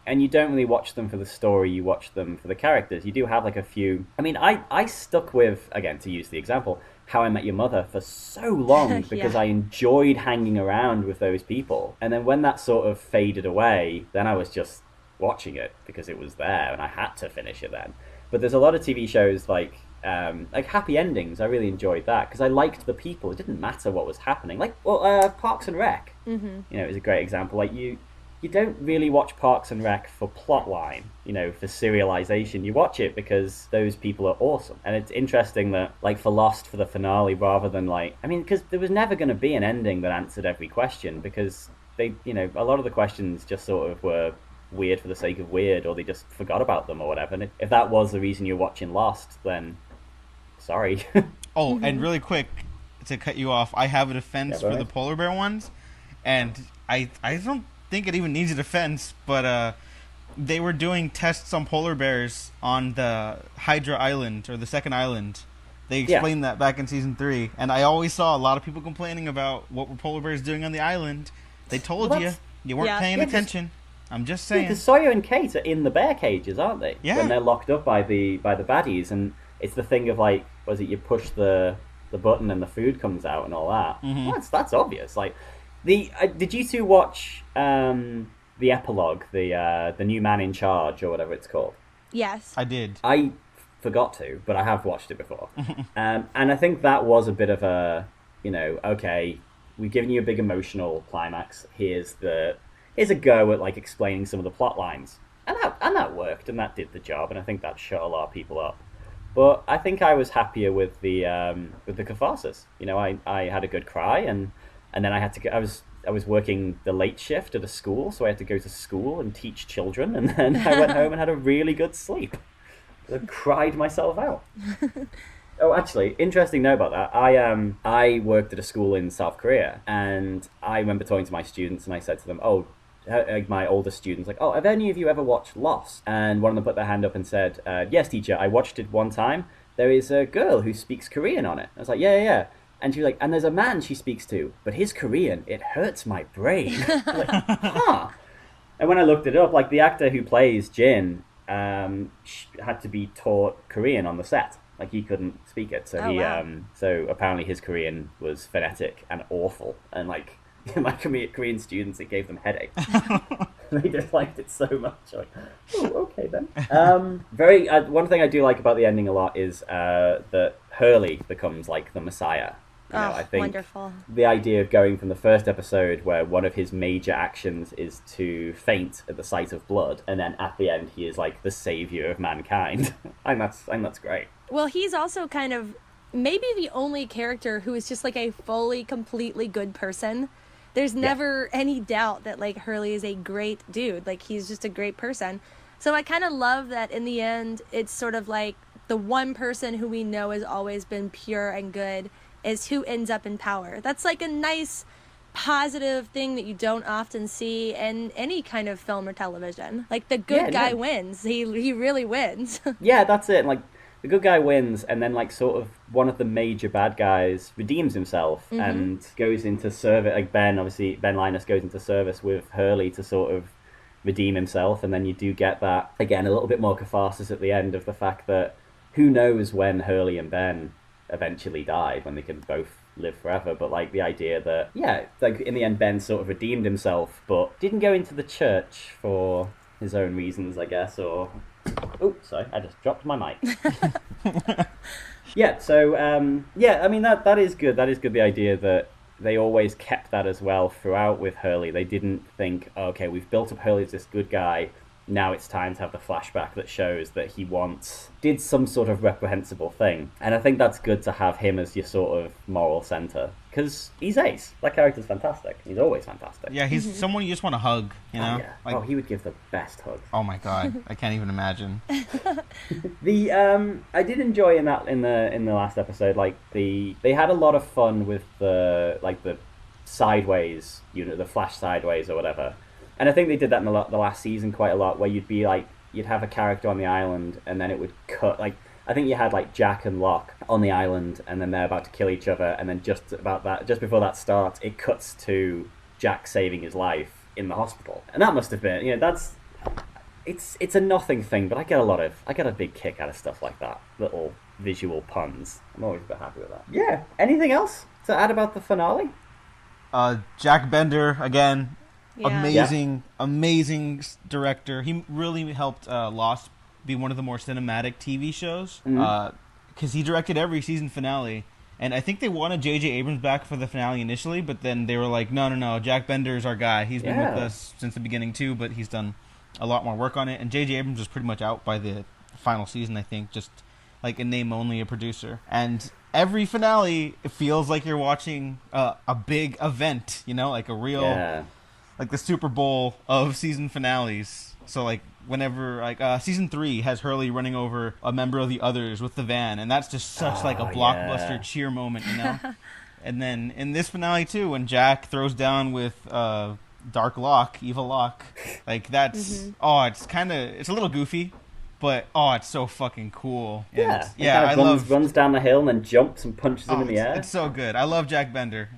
and you don't really watch them for the story, you watch them for the characters. You do have like a few. I mean, I stuck with, again, to use the example, How I Met Your Mother for so long because Yeah. I enjoyed hanging around with those people. And then when that sort of faded away, then I was just watching it because it was there and I had to finish it then. But there's a lot of TV shows like Happy Endings. I really enjoyed that because I liked the people. It didn't matter what was happening. Like, well, Parks and Rec, is a great example. Like you don't really watch Parks and Rec for plotline, for serialization. You watch it because those people are awesome. And it's interesting that, like, for Lost, for the finale, rather than, like, I mean, because there was never going to be an ending that answered every question because they, a lot of the questions just sort of were weird for the sake of weird, or they just forgot about them or whatever. And if that was the reason you're watching Lost, then sorry. Oh, and really quick, to cut you off, I have a defense Yeah, for right. the polar bear ones, and I don't think it even needs a defense, but they were doing tests on polar bears on the Hydra Island, or the second island. They Yeah. explained that back in season 3, and I always saw a lot of people complaining about what were polar bears doing on the island. They told Well, you, that's- you weren't Yeah. paying Yeah, 'cause- attention. I'm just Yeah, saying. because Sawyer and Kate are in the bear cages, aren't they? Yeah. When they're locked up by the baddies, and it's the thing of like, was it you push the button and the food comes out and all that? Mhm. Well, that's obvious. Like, did you two watch the epilogue, the new man in charge or whatever it's called? Yes. I did. I forgot to, but I have watched it before, and I think that was a bit of a, okay, we've given you a big emotional climax. Here's a go at like explaining some of the plot lines, and that worked, and that did the job, and I think that shut a lot of people up. But I think I was happier with the catharsis. I had a good cry, and then I had to go. I was working the late shift at a school, so I had to go to school and teach children, and then I went home and had a really good sleep. I cried myself out. Oh, actually, interesting note about that. I worked at a school in South Korea, and I remember talking to my students, and I said to them, "Oh, my oldest students, like, oh, have any of you ever watched Lost?" And one of them put their hand up and said, "Yes, teacher, I watched it one time. There is a girl who speaks Korean on it." I was like, "Yeah, yeah, yeah." And she was like, "And there's a man she speaks to, but his Korean, it hurts my brain." I was like, huh. And when I looked it up, like the actor who plays Jin had to be taught Korean on the set. Like he couldn't speak it, so Oh, wow. so apparently his Korean was phonetic and awful, and like my Korean students, it gave them headaches. They disliked it so much. Like, oh, okay then. One thing I do like about the ending a lot is that Hurley becomes like the Messiah. Oh, I think wonderful. the idea of going from the first episode where one of his major actions is to faint at the sight of blood, and then at the end he is like the savior of mankind. I think that's great. Well, he's also kind of maybe the only character who is just like a fully, completely good person. There's never any doubt that like Hurley is a great dude. Like he's just a great person. So I kind of love that in the end, it's sort of like the one person who we know has always been pure and good is who ends up in power. That's like a nice, positive thing that you don't often see in any kind of film or television. Like the good Yeah, guy no. wins. He really wins. Yeah, that's it. Like the good guy wins, and then like sort of one of the major bad guys redeems himself and goes into service. Like Ben Linus goes into service with Hurley to sort of redeem himself, and then you do get that again a little bit more catharsis at the end of the fact that who knows when Hurley and Ben eventually died, when they can both live forever. But like the idea that like in the end Ben sort of redeemed himself, but didn't go into the church for his own reasons, I guess, or oh, sorry, I just dropped my mic. Yeah, so I mean that is good. That is good. The idea that they always kept that as well throughout with Hurley. They didn't think, oh, okay, we've built up Hurley as this good guy. Now it's time to have the flashback that shows that he once did some sort of reprehensible thing. And I think that's good to have him as your sort of moral center. Because he's ace. That character's fantastic. He's always fantastic. Yeah, he's someone you just want to hug, you know? Oh, yeah. Like, He would give the best hugs. oh my god, I can't even imagine. I did enjoy in the last episode, like they had a lot of fun with the sideways, the flash sideways or whatever. And I think they did that in the last season quite a lot, where you'd have a character on the island, and then it would cut. Like I think you had like Jack and Locke on the island, and then they're about to kill each other, and then just before that starts, it cuts to Jack saving his life in the hospital, and that must have been, it's a nothing thing, but I get a big kick out of stuff like that. Little visual puns. I'm always a bit happy with that. Yeah. Anything else to add about the finale? Jack Bender again, Yeah. Yeah. amazing director. He really helped Lost be one of the more cinematic TV shows. Mm. Because he directed every season finale. And I think they wanted J.J. Abrams back for the finale initially, but then they were like, no, Jack Bender is our guy. He's been with Yeah. us since the beginning too, but he's done a lot more work on it. And J.J. Abrams was pretty much out by the final season, I think, just like in name only a producer. And every finale, it feels like you're watching a big event, like a real, Yeah. like the Super Bowl of season finales. So like whenever season 3 has Hurley running over a member of the others with the van, and that's just such like a Oh, blockbuster yeah. cheer moment. And then in this finale too, when Jack throws down with Dark Locke, Evil Locke, like that's it's a little goofy, but it's so fucking cool. And Yeah. He yeah, kind I of runs, love. runs down the hill and then jumps and punches him Oh, in the air. it's so good. I love Jack Bender.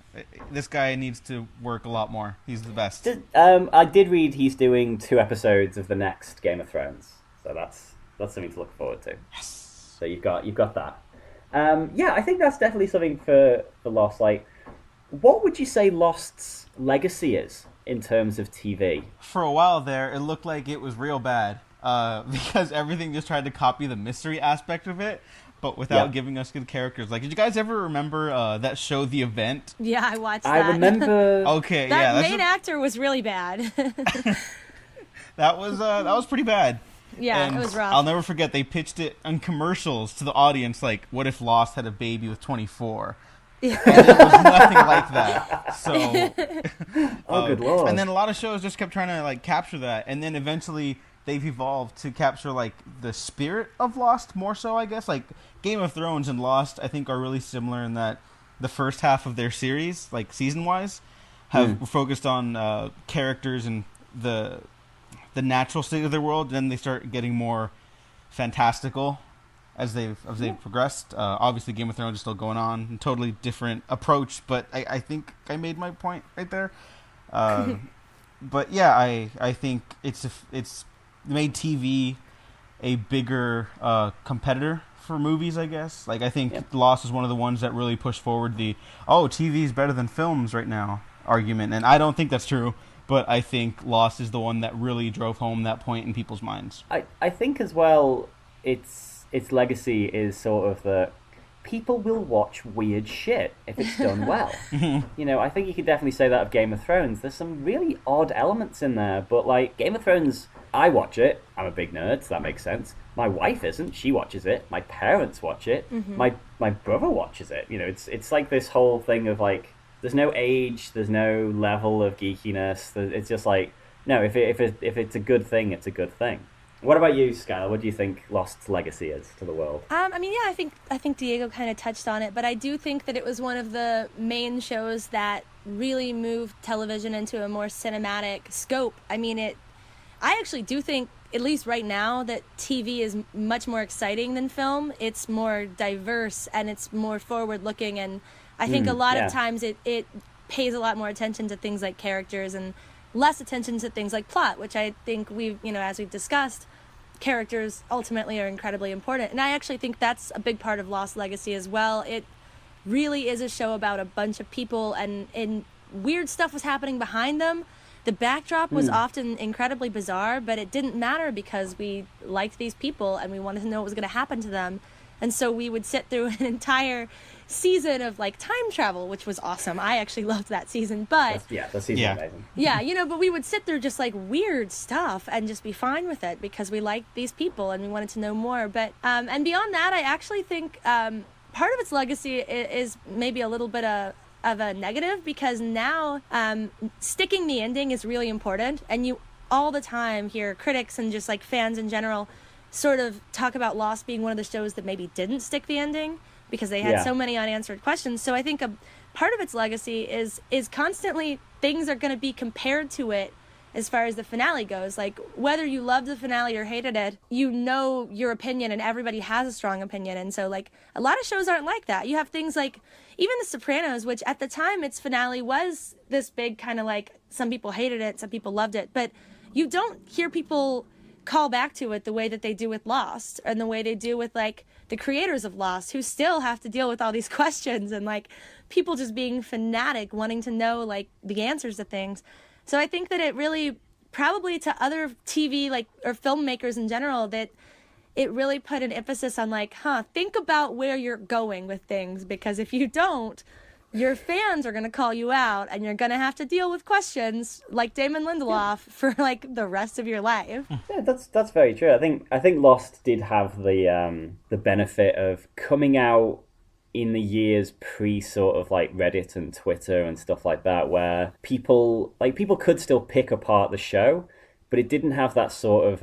This guy needs to work a lot more. He's the best. I did read he's doing 2 episodes of the next Game of Thrones, so that's something to look forward to. Yes. So you've got that. Yeah, I think that's definitely something for Lost. Like, what would you say Lost's legacy is in terms of TV? For a while there, it looked like it was real bad because everything just tried to copy the mystery aspect of it, but without Yeah. giving us good characters. Like, did you guys ever remember that show, The Event? Yeah, I watched I that. remember. Okay, That yeah, main actor was really bad. that was pretty bad. Yeah, And it was rough. I'll never forget they pitched it on commercials to the audience like, "What if Lost had a baby with 24?" And it was nothing like that. So, Oh, good lord! and then a lot of shows just kept trying to like capture that, and then eventually they've evolved to capture like the spirit of Lost more so, I guess. Like Game of Thrones and Lost, I think are really similar in that the first half of their series, like season wise, have focused on characters and the natural state of their world. Then they start getting more fantastical as they've progressed. Obviously, Game of Thrones is still going on, totally different approach. But I think I made my point right there. But yeah, I think it's made TV a bigger competitor for movies, I guess. Like I think Lost is one of the ones that really pushed forward the TV is better than films right now argument, and I don't think that's true. But I think Lost is the one that really drove home that point in people's minds. I think as well, its legacy is sort of that people will watch weird shit if it's done well. I think you could definitely say that of Game of Thrones. There's some really odd elements in there, but like Game of Thrones, I watch it. I'm a big nerd, so that makes sense. My wife isn't. She watches it. My parents watch it. My brother watches it. It's like this whole thing of like, there's no age, there's no level of geekiness. It's just like, no, if it's a good thing, it's a good thing. What about you, Schyler? What do you think Lost's legacy is to the world? I think Diego kind of touched on it, but I do think that it was one of the main shows that really moved television into a more cinematic scope. I actually do think, at least right now, that TV is much more exciting than film. It's more diverse and it's more forward-looking, and I think a lot of times it pays a lot more attention to things like characters and less attention to things like plot, which I think as we've discussed, characters ultimately are incredibly important. And I actually think that's a big part of Lost Legacy as well. It really is a show about a bunch of people, and weird stuff was happening behind them. The backdrop was often incredibly bizarre, but it didn't matter because we liked these people and we wanted to know what was going to happen to them. And so we would sit through an entire season of like time travel, which was awesome. I actually loved that season, but The season's amazing. yeah, but we would sit through just like weird stuff and just be fine with it because we liked these people and we wanted to know more. But and beyond that, I actually think part of its legacy is maybe a little bit of a negative, because now sticking the ending is really important, and you all the time hear critics and just like fans in general sort of talk about Lost being one of the shows that maybe didn't stick the ending because they had so many unanswered questions. So I think a part of its legacy is constantly things are going to be compared to it as far as the finale goes. Like, whether you loved the finale or hated it, your opinion, and everybody has a strong opinion. And so like a lot of shows aren't like that. You have things like even The Sopranos, which at the time its finale was this big kind of like, some people hated it, some people loved it, but you don't hear people call back to it the way that they do with Lost, and the way they do with like the creators of Lost, who still have to deal with all these questions and like people just being fanatic wanting to know like the answers to things. So I think that it really, probably to other TV like or filmmakers in general, that it really put an emphasis on like, think about where you're going with things, because if you don't, your fans are going to call you out and you're going to have to deal with questions like Damon Lindelof for like the rest of your life. Yeah, that's very true. I think Lost did have the benefit of coming out in the years pre sort of like Reddit and Twitter and stuff like that, where people could still pick apart the show, but it didn't have that sort of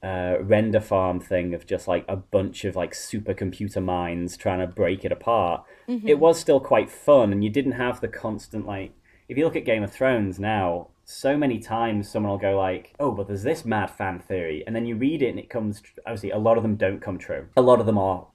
render farm thing of just like a bunch of like supercomputer minds trying to break it apart. It was still quite fun, and you didn't have the constant like, if you look at Game of Thrones now, so many times someone will go like, oh, but there's this mad fan theory, and then you read it and it comes, obviously a lot of them don't come true, a lot of them are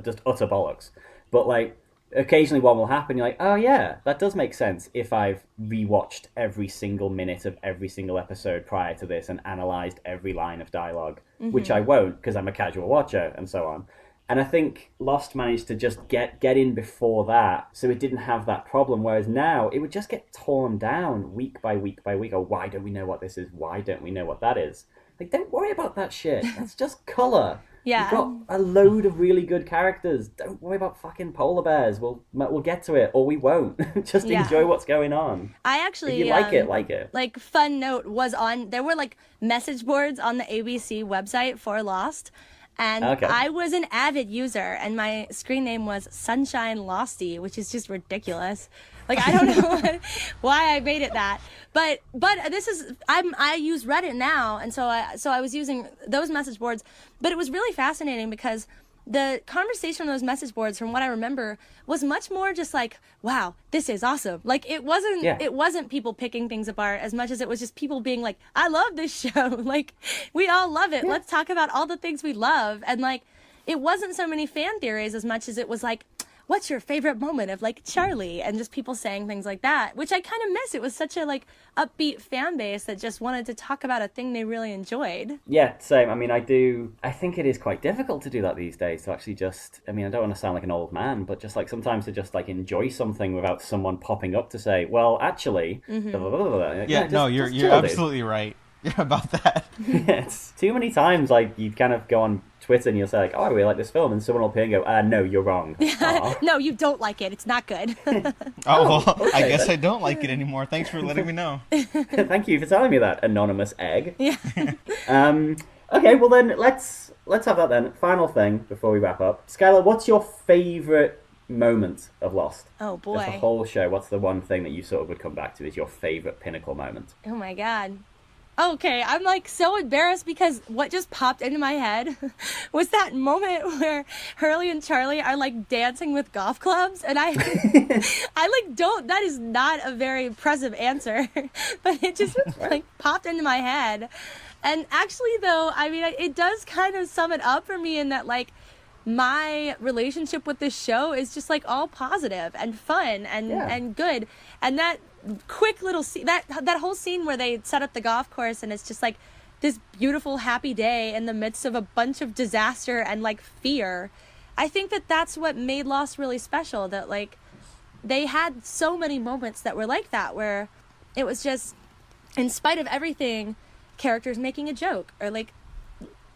just utter bollocks, but like occasionally one will happen, you're like, oh yeah, that does make sense if I've rewatched every single minute of every single episode prior to this and analysed every line of dialogue, which I won't because I'm a casual watcher and so on. And I think Lost managed to just get in before that, so it didn't have that problem, whereas now it would just get torn down week by week by week. Oh, why don't we know what this is? Why don't we know what that is? Like, don't worry about that shit. That's just colour. Yeah. You've got a load of really good characters. Don't worry about fucking polar bears. We'll get to it, or we won't. Just enjoy what's going on. I actually, if you like it. Like, fun note was there were like message boards on the ABC website for Lost. And I was an avid user, and my screen name was Sunshine Losty, which is just ridiculous. Like, I don't know why I made it that. But this is, I use Reddit now, and so I was using those message boards. But it was really fascinating because the conversation on those message boards, from what I remember, was much more just like, wow, this is awesome. Like, it wasn't people picking things apart as much as it was just people being like, I love this show. Like, we all love it. Yeah. Let's talk about all the things we love. And like, it wasn't so many fan theories as much as it was like, what's your favorite moment of like Charlie, and just people saying things like that, which I kind of miss. It was such a like upbeat fan base that just wanted to talk about a thing they really enjoyed. Yeah, same. I mean, I think it is quite difficult to do that these days, to actually just, I mean, I don't want to sound like an old man, but just like sometimes to just like enjoy something without someone popping up to say, well, actually, blah, blah, blah, blah. Yeah, no, you're absolutely right about that. It's too many times like you kind of go on Twitter and you'll say like, oh, I really like this film, and someone will appear and go, no, you're wrong. No, you don't like it. It's not good. Okay, I guess I don't like it anymore. Thanks for letting me know. Thank you for telling me that, anonymous egg. Yeah. Okay, well then let's have that then. Final thing before we wrap up. Schyler, what's your favourite moment of Lost? Oh boy. Just the whole show. What's the one thing that you sort of would come back to as your favourite pinnacle moment? Oh my god. Okay, I'm like so embarrassed because what just popped into my head was that moment where Hurley and Charlie are like dancing with golf clubs, and I like don't, that is not a very impressive answer, but it just like popped into my head. And actually though, I mean, it does kind of sum it up for me in that like my relationship with this show is just like all positive and fun and good. And that quick little scene, that whole scene where they set up the golf course and it's just like this beautiful happy day in the midst of a bunch of disaster and like fear. I think that that's what made Lost really special, that like they had so many moments that were like that, where it was just, in spite of everything, characters making a joke, or like,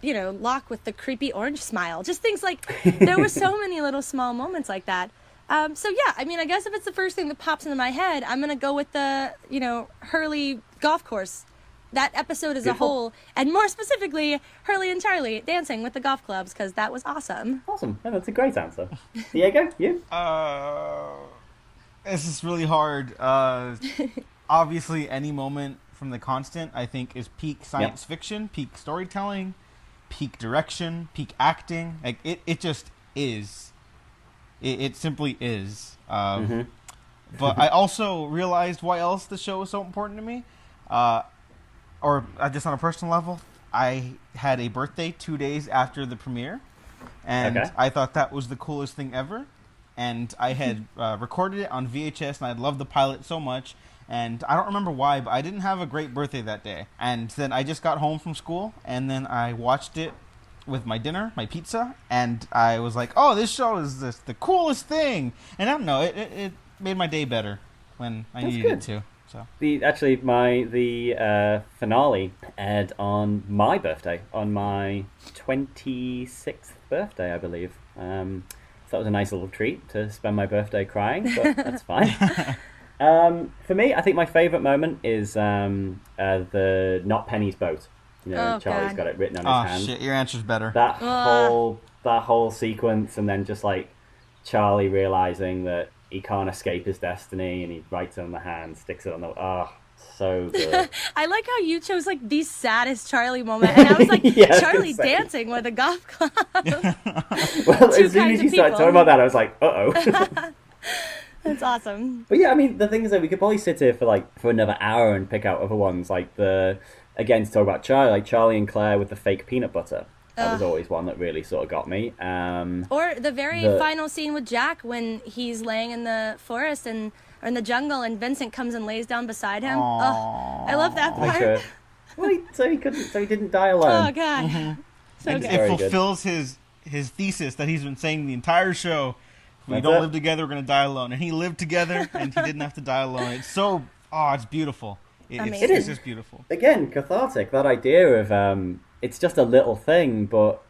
you know, Locke with the creepy orange smile, just things like, there were so many little small moments like that. So yeah, I mean, I guess if it's the first thing that pops into my head, I'm going to go with the, you know, Hurley golf course, that episode as a whole, and more specifically, Hurley and Charlie dancing with the golf clubs, because that was awesome. Awesome. Yeah, that's a great answer. Diego, you? This is really hard. Obviously, any moment from The Constant, I think, is peak science fiction, peak storytelling, peak direction, peak acting. Like, it just is. It simply is. But I also realized why else the show is so important to me. Or just on a personal level, I had a birthday 2 days after the premiere, and I thought that was the coolest thing ever. And I had recorded it on VHS, and I loved the pilot so much. And I don't remember why, but I didn't have a great birthday that day. And then I just got home from school, and then I watched it with my dinner, my pizza, and I was like, "Oh, this show is the coolest thing." And I don't know, it made my day better when I needed it to. So The finale aired on my birthday, on my 26th birthday, I believe. So that was a nice little treat to spend my birthday crying, but that's fine. For me, I think my favourite moment is the Not Penny's boat. Charlie's got it written on his hand. Oh shit, your answer's better. That whole sequence, and then just like Charlie realizing that he can't escape his destiny, and he writes it on the hand, sticks it on the. Oh, so good. I like how you chose like the saddest Charlie moment, and I was like, Charlie dancing with a golf club. Well, as soon as you started talking about that, I was like, uh-oh. That's awesome. But yeah, I mean, the thing is that we could probably sit here for another hour and pick out other ones, like again, to talk about Charlie, like Charlie and Claire with the fake peanut butter. That was always one that really sort of got me. Or the final scene with Jack when he's laying in the forest or in the jungle, and Vincent comes and lays down beside him. Oh, I love that part. Well, so he didn't die alone. Oh god, so and good. it fulfills his thesis that he's been saying the entire show. If we don't live together, we're gonna die alone. And he lived together, and he didn't have to die alone. It's so it's beautiful. It's just beautiful. Again, cathartic. That idea of it's just a little thing, but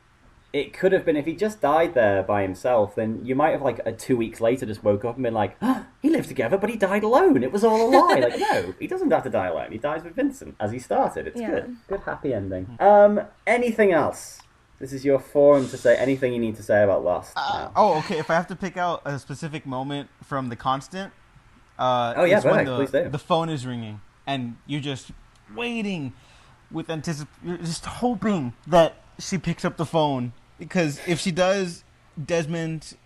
it could have been if he just died there by himself. Then you might have like 2 weeks later just woke up and been like, he lived together, but he died alone. It was all a lie. Like, no, he doesn't have to die alone. He dies with Vincent as he started. It's good happy ending. Anything else? This is your forum to say anything you need to say about Lost. Okay. If I have to pick out a specific moment from The Constant, please do. The phone is ringing, and you're just waiting with you're just hoping that she picks up the phone, because if she does, Desmond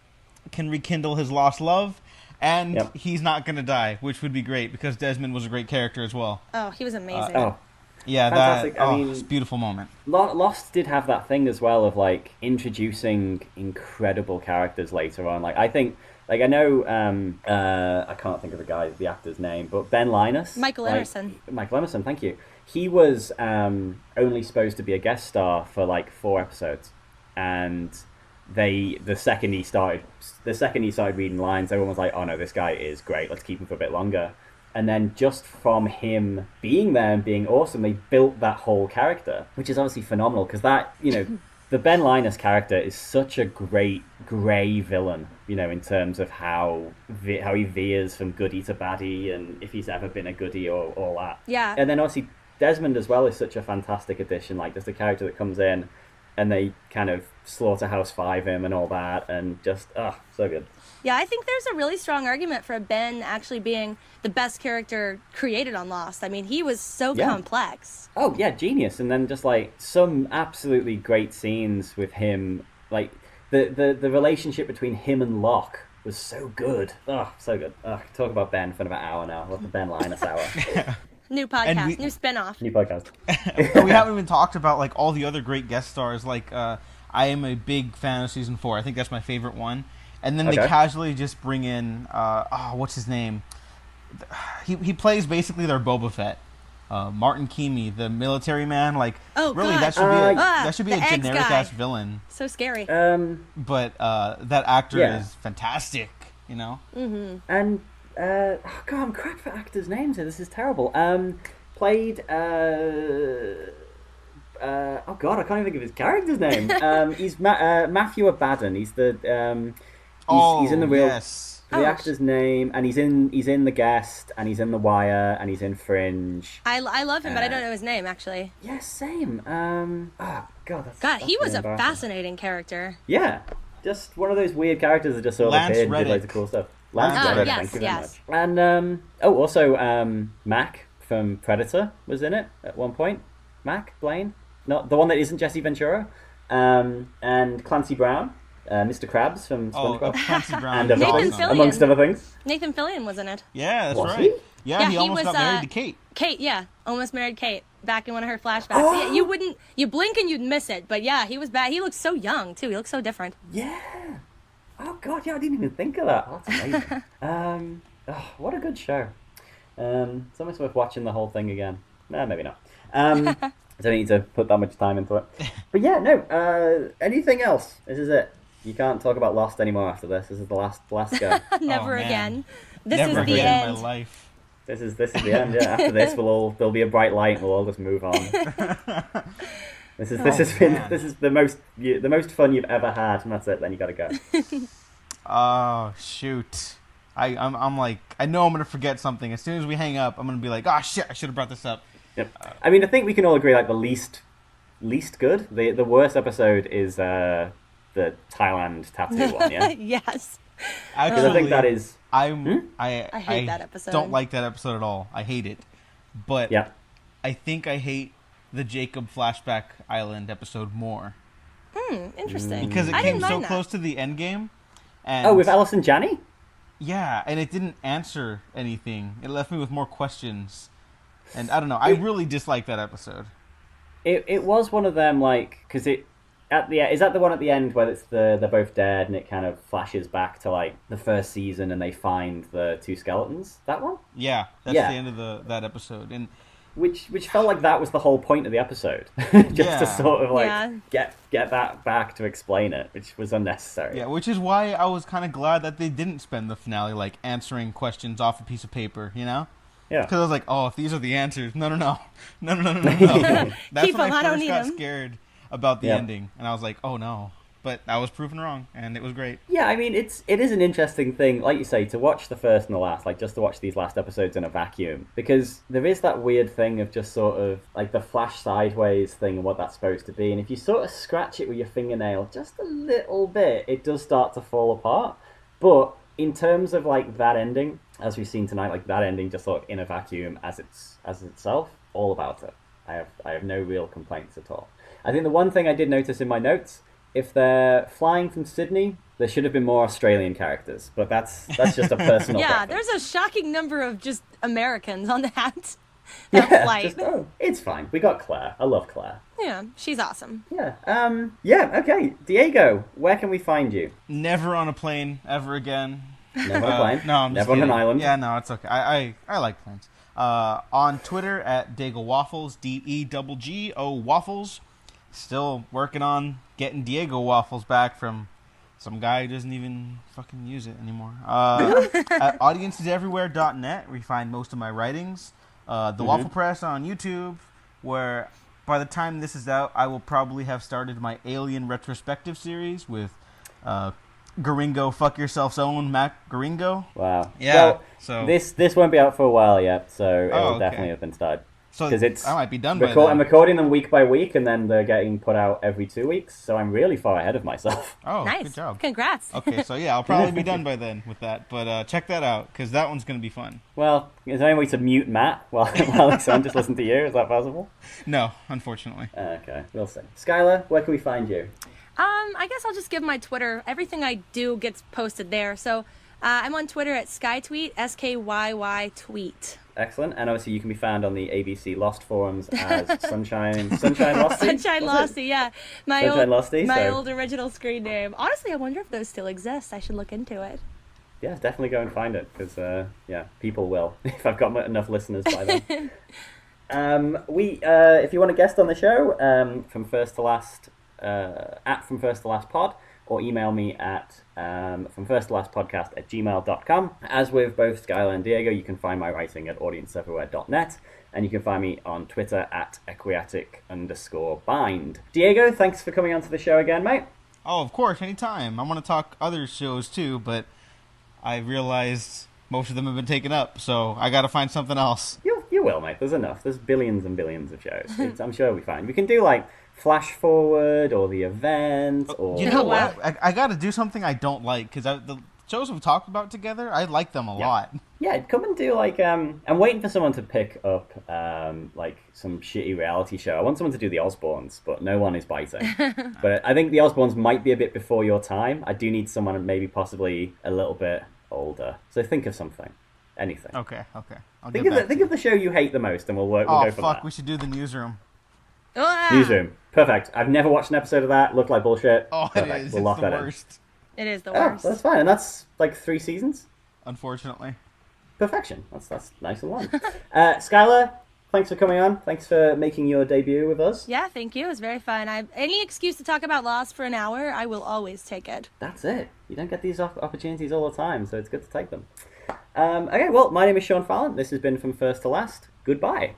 can rekindle his lost love, and he's not going to die, which would be great, because Desmond was a great character as well. Oh, he was amazing. Yeah, fantastic. It's a beautiful moment. Lost did have that thing as well of like introducing incredible characters later on. Like I think, like I know, I can't think of the actor's name, but Ben Linus, Michael Emerson. Michael Emerson, thank you. He was only supposed to be a guest star for like 4 episodes, and the second he started reading lines, everyone was like, "Oh no, this guy is great. Let's keep him for a bit longer." And then just from him being there and being awesome, they built that whole character, which is obviously phenomenal, because that, the Ben Linus character is such a great grey villain, in terms of how he veers from goody to baddie, and if he's ever been a goody or all that. Yeah. And then obviously Desmond as well is such a fantastic addition, like just a character that comes in and they kind of Slaughterhouse 5 him and all that, and just, so good. Yeah, I think there's a really strong argument for Ben actually being the best character created on Lost. I mean, he was so complex. Oh, yeah, genius. And then just, like, some absolutely great scenes with him. Like, the relationship between him and Locke was so good. Oh, so good. Talk about Ben for another hour now. What's the Ben Linus hour? New podcast, new spinoff. New podcast. We haven't even talked about, like, all the other great guest stars. Like, I am a big fan of season 4. I think that's my favorite one. And then they casually just bring in, what's his name? He plays basically their Boba Fett. Martin Keamy, the military man. Like, really, God. that should be a generic ass villain. So scary. But that actor is fantastic, Mm-hmm. And God, I'm crap for actors' names here. This is terrible. Played. Oh God, I can't even think of his character's name. He's Matthew Abaddon. He's the he's in the real the actor's name, and he's in The Guest, and he's in The Wire, and he's in Fringe. I love him, but I don't know his name actually. Yeah, same. That's he was really a fascinating character. Yeah, just one of those weird characters that just sort of appeared and did loads of cool stuff. Lance Reddick, thank you very much. And also Mac from Predator was in it at one point. Mac Blaine, not the one that isn't Jesse Ventura, and Clancy Brown. Mr. Krabs from SpongeBob. Clancy Brown. And amongst other things. Nathan Fillion was in it. Yeah, that's was right. He? Yeah, he almost got married to Kate. Kate, yeah. Almost married Kate back in one of her flashbacks. Yeah, you blink and you'd miss it, but yeah, he was bad. He looked so young, too. He looked so different. Yeah. Oh, God, yeah, I didn't even think of that. That's amazing. What a good show. It's almost worth watching the whole thing again. No, maybe not. I don't need to put that much time into it. But yeah, no. Anything else? This is it. You can't talk about Lost anymore after this. This is the last go. Never man. again. This Never is the again in end. my life. This is the end. Yeah. After this, there'll be a bright light, and we'll all just move on. This is the most fun you've ever had, and that's it. Then you gotta go. Oh shoot! I'm like, I know I'm gonna forget something. As soon as we hang up, I'm gonna be like, oh shit, I should have brought this up. Yep. I mean, I think we can all agree like the least good. The worst episode is the Thailand tattoo one. Yeah. Yes. Because I think that is. I hate that episode. Don't like that episode at all. I hate it. But Yeah. I think I hate the Jacob Flashback Island episode more Interesting. because it I came didn't so mind that. close to the end game. And Oh, with Alison Janney? yeah, and it didn't answer anything. It left me with more questions. And I don't know. I really dislike that episode. It was one of them like because it at the is that the one at the end where it's they're both dead and it kind of flashes back to like the first season and they find the two skeletons. That one, Yeah, that's Yeah. the end of that episode. And which felt like that was the whole point of the episode, just Yeah. to sort of like Yeah. get that back to explain it, which was unnecessary. yeah, which is why I was kind of glad that they didn't spend the finale like answering questions off a piece of paper, you know? Yeah. Because I was like, oh, if these are the answers, no. That's Keep when 'em, I I don't first need got 'em. scared about the Yeah. ending, and I was like, oh no. But I was proven wrong, and it was great. Yeah, I mean it is an interesting thing, like you say, to watch the first and the last, like just to watch these last episodes in a vacuum, because there is that weird thing of just sort of like the flash sideways thing and what that's supposed to be, and if you sort of scratch it with your fingernail just a little bit, it does start to fall apart. But in terms of like that ending, as we've seen tonight, like that ending just sort of in a vacuum as itself, all about it. I have no real complaints at all. I think the one thing I did notice in my notes, if they're flying from Sydney, there should have been more Australian characters, but that's just a personal Yeah, preference. there's a shocking number of just Americans on that Yeah, flight. it's fine. We got Claire. I love Claire. Yeah, she's awesome. Yeah. Okay. Diego, where can we find you? Never on a plane ever again. Never on a plane. No, I'm just Never on an kidding. island. Yeah, no, it's okay. I like planes. On Twitter at Diego Waffles, DEGGO Waffles. Still working on getting Diego Waffles back from some guy who doesn't even fucking use it anymore. At audienceseverywhere.net, where you find most of my writings. The Waffle Press on YouTube, where by the time this is out, I will probably have started my Alien retrospective series with Garingo, fuck yourself's own Mac Garingo. Wow. Yeah, Well, so- this won't be out for a while yet, so it'll okay. definitely have been started. So Because it's I might be done by I'm then. recording them week by week, and then they're getting put out every 2 weeks. So I'm really far ahead of myself. Oh, Nice. good job. Congrats. Okay, so yeah, I'll probably be done by then with that. But check that out, because that one's going to be fun. Well, is there any way to mute Matt while his son just listen to you? Is that possible? No, unfortunately. Okay, we'll see. Skylar, where can we find you? I guess I'll just give my Twitter. Everything I do gets posted there. So I'm on Twitter at SkyTweet, SKYY tweet. Excellent. And obviously you can be found on the ABC Lost forums as Sunshine Losty? Sunshine Was it? Losty, yeah. My Sunshine Losty, my so- old original screen name. Honestly, I wonder if those still exist. I should look into it. Yeah, definitely go and find it, because, people will, if I've got enough listeners by then. If you want a guest on the show, from first to last, at from first to last pod, or email me at from first to last podcast at gmail.com. As with both Skylar and Diego, you can find my writing at audienceeverywhere.net, and you can find me on Twitter at equiatic_bind. Diego, thanks for coming onto the show again, mate. Oh, of course, anytime. I want to talk other shows too, but I realized most of them have been taken up, so I got to find something else. You will, mate. There's enough. There's billions and billions of shows. I'm sure we'll be fine. We can do like Flash Forward or the event or You know Oh, wow. what? I got to do something I don't like, because the shows we've talked about together, I like them a lot. yeah, come and do like I'm waiting for someone to pick up like some shitty reality show. I want someone to do the Osbournes, but no one is biting. But I think the Osbournes might be a bit before your time. I do need someone maybe possibly a little bit older. So think of something. Anything. Okay. I'll Think get of back think to of the show you hate the most, and we'll you. go Oh, from fuck, that. we should do the newsroom. Ah, Newsroom. Perfect. I've never watched an episode of that. Looked like bullshit. Oh, Perfect. it is. We'll It's lock the that worst, It is the in. Oh, worst. that's fine. And that's like 3 seasons. unfortunately. Perfection. That's nice and long. Schyler, thanks for coming on. Thanks for making your debut with us. Yeah, thank you. It was very fun. Any excuse to talk about Lost for an hour, I will always take it. That's it. You don't get these opportunities all the time, so it's good to take them. Okay, well, my name is Sean Fallon. This has been From First to Last. Goodbye.